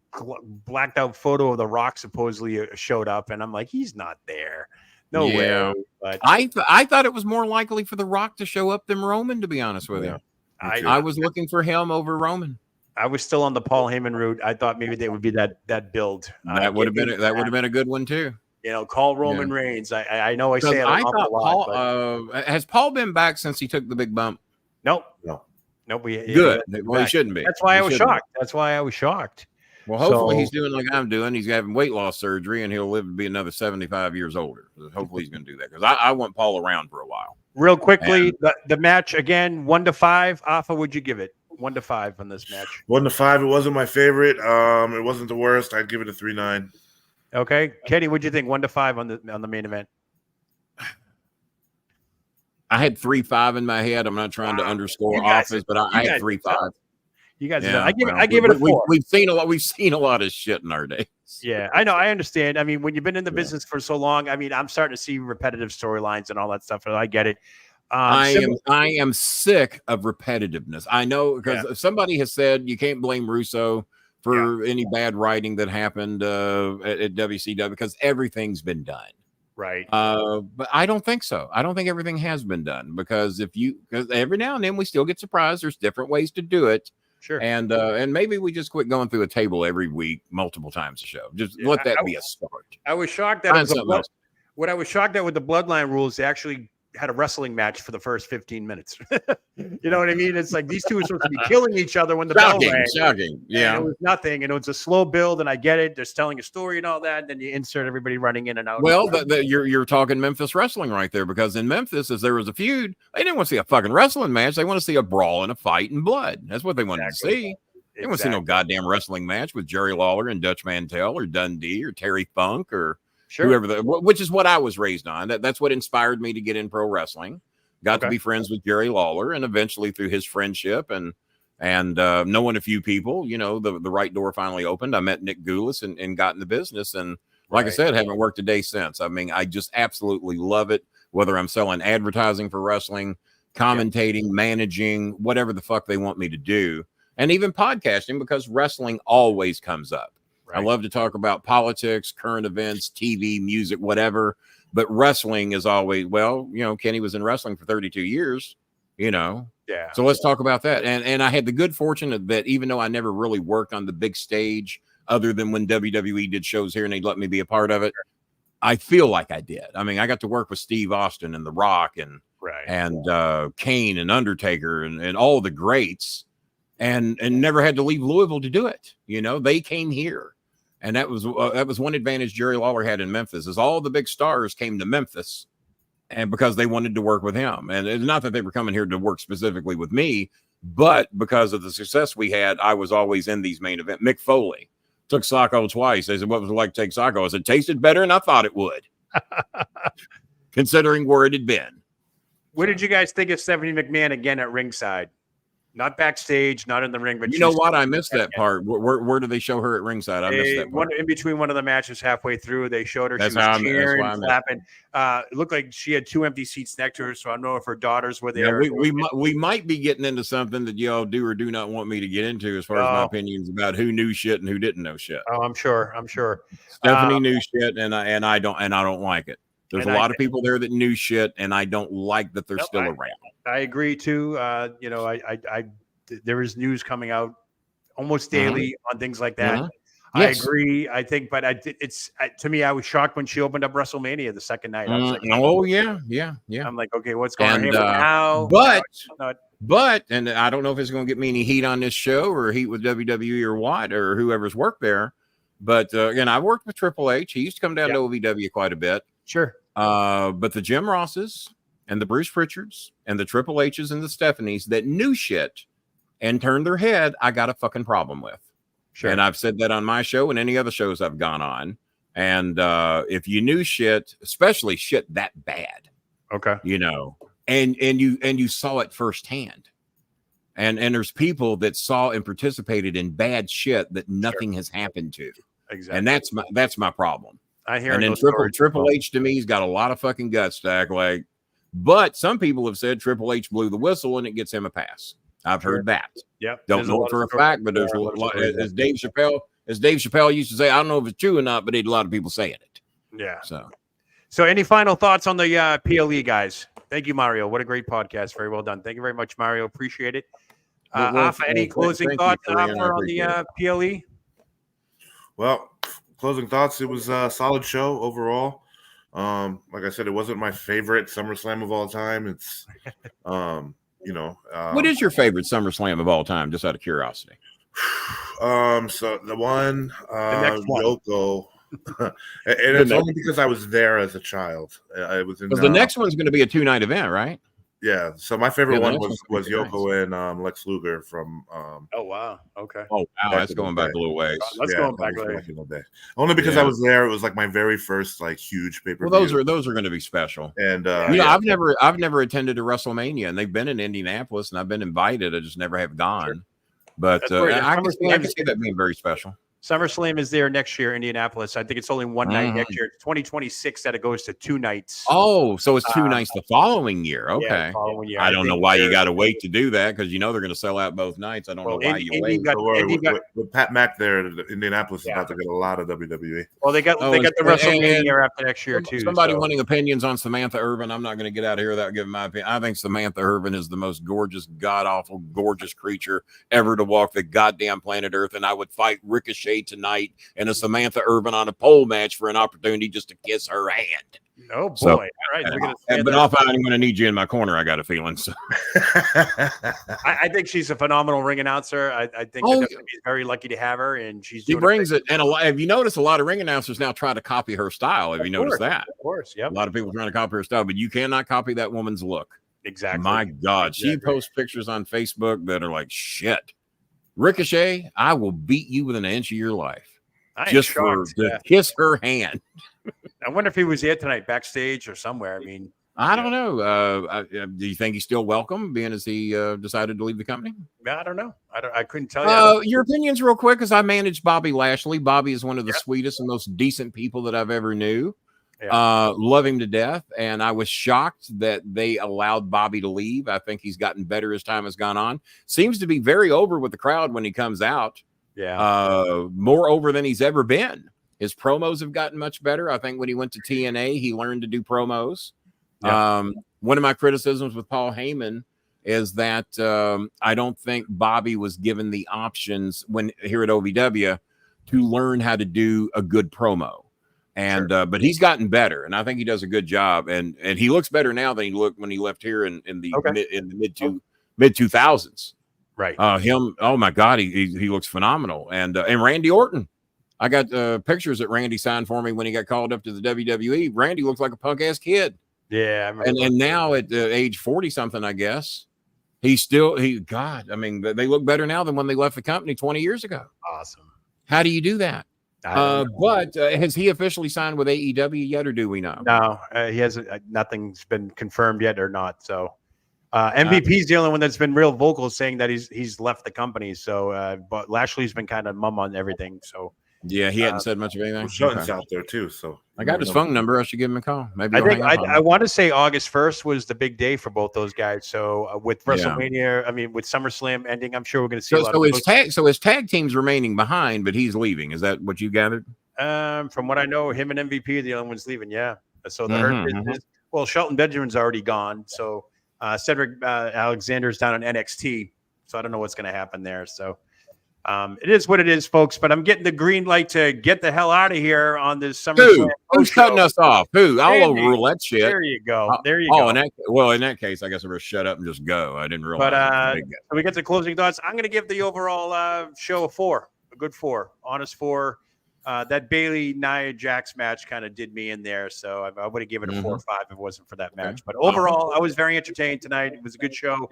blacked out photo of the Rock supposedly showed up, and I'm like, he's not there. No way. But I thought it was more likely for the Rock to show up than Roman. To be honest with you, I was looking for him over Roman. I was still on the Paul Heyman route. I thought maybe they would be that build. That would have been a good one too. Call Roman Reigns. I know I say it a lot. Paul, has Paul been back since he took the big bump? Nope. Good. Well, he shouldn't be. That's why I was shocked. Well, hopefully he's doing like I'm doing. He's having weight loss surgery, and he'll live to be another 75 years older. Hopefully he's going to do that because I want Paul around for a while. Real quickly, the match again, 1 to 5. Afa, would you give it? 1 to 5 on this match. 1 to 5. It wasn't my favorite. It wasn't the worst. I'd give it a 3.9. Okay, Kenny, what'd you think? 1 to 5 on the main event. I had 3.5 in my head. I'm not trying to underscore office, but I had 3.5. You guys, I give it a 4. We've seen a lot of shit in our days. Yeah, I know. I understand. I mean, when you've been in the business for so long, I mean, I'm starting to see repetitive storylines and all that stuff. And I get it. I am sick of repetitiveness. I know because somebody has said you can't blame Russo for any bad writing that happened at WCW because everything's been done. Right. But I don't think so. I don't think everything has been done because every now and then we still get surprised. There's different ways to do it. Sure. And maybe we just quit going through a table every week, multiple times a show. Just let that be a start. I was shocked that what I was shocked at with the Bloodline rules, they actually had a wrestling match for the first 15 minutes. You know what I mean? It's like these two are supposed to be killing each other when the bell rang. Shocking. Yeah. It was nothing. And it was a slow build, and I get it. They're telling a story and all that. And then you insert everybody running in and out. Well, you're talking Memphis wrestling right there, because in Memphis, as there was a feud, they didn't want to see a fucking wrestling match. They want to see a brawl and a fight and blood. That's what they wanted to see. They didn't want to see no goddamn wrestling match with Jerry Lawler and Dutch Mantell or Dundee or Terry Funk or whoever, which is what I was raised on. That's what inspired me to get in pro wrestling. Got to be friends with Jerry Lawler, and eventually through his friendship and knowing a few people, the right door finally opened. I met Nick Goulas and got in the business. And like I said, haven't worked a day since. I mean, I just absolutely love it, whether I'm selling advertising for wrestling, commentating, managing, whatever the fuck they want me to do, and even podcasting, because wrestling always comes up. Right. I love to talk about politics, current events, TV, music, whatever. But wrestling is always, Kenny was in wrestling for 32 years, Yeah. So let's talk about that. And I had the good fortune that even though I never really worked on the big stage, other than when WWE did shows here and they'd let me be a part of it, I feel like I did. I mean, I got to work with Steve Austin and The Rock and Kane and Undertaker and all the greats and never had to leave Louisville to do it. They came here. And that was one advantage Jerry Lawler had in Memphis, is all the big stars came to Memphis, and because they wanted to work with him. And it's not that they were coming here to work specifically with me, but because of the success we had, I was always in these main events. Mick Foley Took Sacco twice. They said, what was it like to take Sacco? I said, tasted better than I thought it would, considering where it had been. What did you guys think of Stephanie McMahon again at ringside? Not backstage, not in the ring, but you know what? I missed that part. Where do they show her at ringside? I missed that part. In between one of the matches, halfway through, they showed her. That's she was how cheering, clapping. It looked like she had 2 empty seats next to her, so I don't know if her daughters were there. Yeah, we might be getting into something that y'all do or do not want me to get into as far as my opinions about who knew shit and who didn't know shit. Oh, I'm sure. Stephanie knew shit, and I don't like it. There's a lot of people there that knew shit, and I don't like that they're still around. I agree too. There is news coming out almost daily on things like that. Yes. I agree. I think, but to me, I was shocked when she opened up WrestleMania the second night. I was like, yeah. I'm like, okay, what's going on here now? But and I don't know if it's going to get me any heat on this show or heat with WWE or what or whoever's worked there. But again, I worked with Triple H. He used to come down to OVW quite a bit. Sure. But the Jim Rosses and the Bruce Pritchards and the Triple H's and the Stephanies that knew shit and turned their head, I got a fucking problem with. Sure. And I've said that on my show and any other shows I've gone on. And if you knew shit, especially shit that bad, and you saw it firsthand, and there's people that saw and participated in bad shit that nothing has happened to. Exactly. And that's my problem. I hear. And then Triple H to me, he's got a lot of fucking guts to act like. But some people have said Triple H blew the whistle and it gets him a pass. I've heard that. Yep. Don't know it for a fact, but there's a lot. As Dave Chappelle used to say, I don't know if it's true or not, but a lot of people saying it. Yeah. So any final thoughts on the PLE guys? Thank you, Mario. What a great podcast. Very well done. Thank you very much, Mario. Appreciate it. Afa, any closing thoughts on the PLE? Well, closing thoughts. It was a solid show overall. Like I said, it wasn't my favorite SummerSlam of all time. It's what is your favorite SummerSlam of all time, just out of curiosity? So the one, the next one. Yoko, and it's only because I was there as a child. I was in. The next one's going to be a 2-night event, right? Yeah. So my favorite one was Yoko and Lex Luger from. Oh wow! Okay. Oh wow! That's going back a little ways. Let's go back a little bit. Only because I was there. It was like my very first huge pay-per-view. Well, those are going to be special. And I've never attended a WrestleMania, and they've been in Indianapolis, and I've been invited. I just never have gone. Sure. But I can see that being very special. SummerSlam is there next year, Indianapolis. I think it's only one night next year. It's 2026 that it goes to 2 nights. Oh, so it's 2 nights the following year. Okay. Yeah, following year. I don't know why you got to wait to do that because they're going to sell out both nights. I don't know why you wait. With Pat Mack there, Indianapolis is about to get a lot of WWE. Well, they got the WrestleMania after next year too. Somebody wanting opinions on Samantha Irvin. I'm not going to get out of here without giving my opinion. I think Samantha Irvin is the most gorgeous, god-awful, gorgeous creature ever to walk the goddamn planet Earth, and I would fight Ricochet tonight and a Samantha Irvin on a pole match for an opportunity just to kiss her hand. Oh boy! So, all right, but I'm going to need you in my corner. I got a feeling. So. I think she's a phenomenal ring announcer. I think he's very lucky to have her, and she brings it. And have you noticed a lot of ring announcers now try to copy her style? Have you noticed that? Of course, yeah. A lot of people trying to copy her style, but you cannot copy that woman's look. Exactly. My God, she posts pictures on Facebook that are like shit. Ricochet, I will beat you within an inch of your life. Just to kiss her hand. I wonder if he was there tonight backstage or somewhere. I mean, I don't know. Do you think he's still welcome, being as he decided to leave the company? I don't know. I couldn't tell you. Your opinions real quick, because I managed Bobby Lashley. Bobby is one of the sweetest and most decent people that I've ever knew. Yeah. Love him to death. And I was shocked that they allowed Bobby to leave. I think he's gotten better as time has gone on. Seems to be very over with the crowd when he comes out. Yeah. More over than he's ever been. His promos have gotten much better. I think when he went to TNA, he learned to do promos. Yeah. One of my criticisms with Paul Heyman is that I don't think Bobby was given the options when here at OVW to learn how to do a good promo. And but he's gotten better, and I think he does a good job. And he looks better now than he looked when he left here in the mid 2000s. Right. Oh my God, he looks phenomenal. And Randy Orton. I got pictures that Randy signed for me when he got called up to the WWE. Randy looks like a punk ass kid. Yeah. I remember and now at age 40 something, I guess God, I mean, they look better now than when they left the company 20 years ago. Awesome. How do you do that? But has he officially signed with AEW yet, or do we know? No, he hasn't. Nothing's been confirmed yet or not. So MVP's the only one that's been real vocal, saying that he's left the company. So, but Lashley's been kind of mum on everything. So yeah, he hadn't said much of anything. Shelton's out there too, so I got his phone number. I should give him a call. Maybe I want to say August 1st was the big day for both those guys. So with WrestleMania, I mean with SummerSlam ending, I'm sure we're going to see a lot of his tag team's remaining behind, but he's leaving. Is that what you gathered? From what I know, him and MVP are the only ones leaving. Yeah. So the Hurt Business. Well, Shelton Benjamin's already gone. So Cedric Alexander's down in NXT. So I don't know what's going to happen there. So. It is what it is, folks, but I'm getting the green light to get the hell out of here on this SummerSlam. Who's cutting us off? Who? I'll overrule that shit. There you go. There you go. In that case, I guess I better shut up and just go. I didn't realize. But so we get to closing thoughts. I'm going to give the overall show a good 4, honest 4. That Bailey Nia Jax match kind of did me in there, so I would have given it a 4 or 5 if it wasn't for that match. But overall, I was very entertained tonight. It was a good show.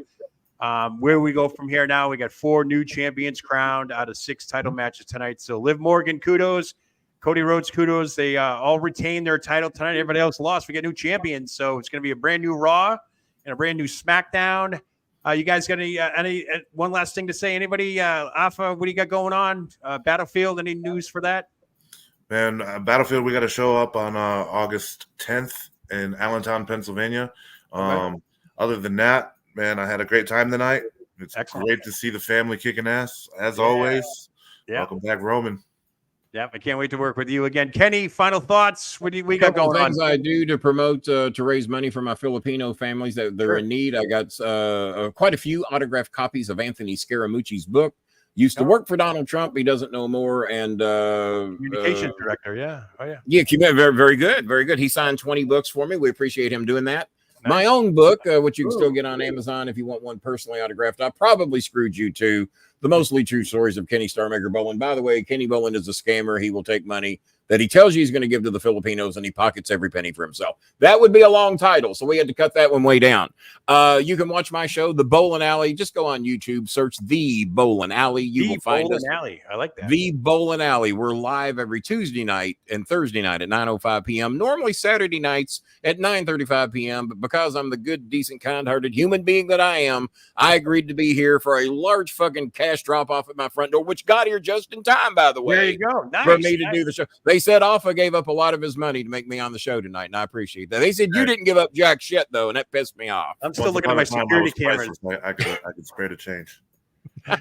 Where we go from here now, we got 4 new champions crowned out of 6 title matches tonight. So Liv Morgan, kudos. Cody Rhodes, kudos. They all retained their title tonight. Everybody else lost. We got new champions. So it's going to be a brand new Raw and a brand new SmackDown. You guys got any one last thing to say? Anybody? Afa, what do you got going on? Battlefield, any news for that? Man, Battlefield, we got to show up on August 10th in Allentown, Pennsylvania. Other than that, man, I had a great time tonight. It's great to see the family kicking ass, as always. Yeah. Welcome back, Roman. Yeah, I can't wait to work with you again. Kenny, final thoughts? What do we got going on? Things I do to promote, to raise money for my Filipino families that they're in need. I got quite a few autographed copies of Anthony Scaramucci's book. Used to work for Donald Trump. He doesn't know more. And communications director. Yeah. Oh, yeah. Yeah, very, very good. Very good. He signed 20 books for me. We appreciate him doing that. Nice. My own book, which you can still get on Amazon if you want one personally autographed. I probably screwed you too. The Mostly True Stories of Kenny Starmaker Bolin. By the way, Kenny Bolin is a scammer. He will take money that he tells you he's going to give to the Filipinos, and he pockets every penny for himself. That would be a long title, so we had to cut that one way down. You can watch my show, The Bolin Alley. Just go on YouTube, search The Bolin Alley. You will find us. Alley. I like that. The Bolin Alley. We're live every Tuesday night and Thursday night at 9:05 p.m. Normally Saturday nights at 9:35 p.m. But because I'm the good, decent, kind-hearted human being that I am, I agreed to be here for a large fucking cash drop-off at my front door, which got here just in time, by the way. There you go. Nice. For me to do the show. They said Afa gave up a lot of his money to make me on the show tonight, and I appreciate that. They said you didn't give up jack shit, though, and that pissed me off. I'm still looking at my security cameras. I could spare the change. All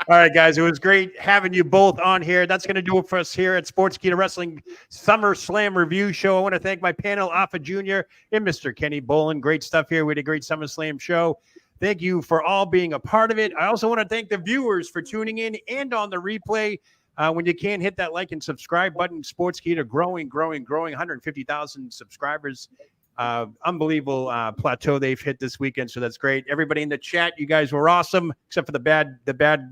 right, guys. It was great having you both on here. That's going to do it for us here at Sportskeeda Wrestling SummerSlam Review Show. I want to thank my panel, Afa Jr. and Mr. Kenny Bolin. Great stuff here. We had a great SummerSlam show. Thank you for all being a part of it. I also want to thank the viewers for tuning in and on the replay. When you can, hit that like and subscribe button. Sportskeeda growing, 150,000 subscribers. Unbelievable plateau they've hit this weekend, so that's great. Everybody in the chat, you guys were awesome, except for the bad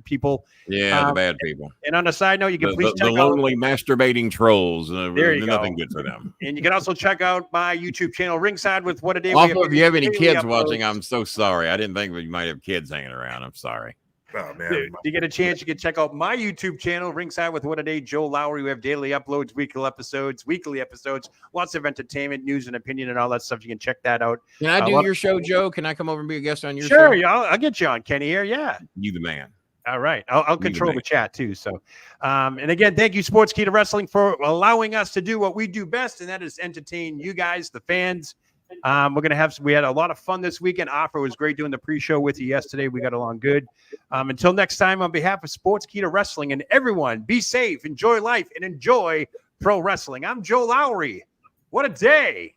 people. Yeah, the bad people. And on a side note, you can please check the lonely masturbating trolls. Nothing good for them. And you can also check out my YouTube channel, Ringside with What a Day. Also, if you have any kids watching, I'm so sorry. I didn't think you might have kids hanging around. I'm sorry. Oh, man. Dude, if you get a chance, you can check out my YouTube channel, Ringside with What a Day, Joe Lowry. We have daily uploads, weekly episodes, lots of entertainment, news, and opinion, and all that stuff. You can check that out. Can I do your show, Joe? Can I come over and be a guest on your show? Sure, I'll get you on, Kenny, here. Yeah. You the man. All right. I'll control the chat, too. So, and again, thank you, Sportskeeda Wrestling, for allowing us to do what we do best, and that is entertain you guys, the fans. We had a lot of fun this weekend. Afa was great doing the pre-show with you yesterday. We got along good. Until next time, on behalf of Sportskeeda Wrestling and everyone, be safe, enjoy life, and enjoy pro wrestling. I'm Joe Lowry. What a day.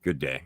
Good day.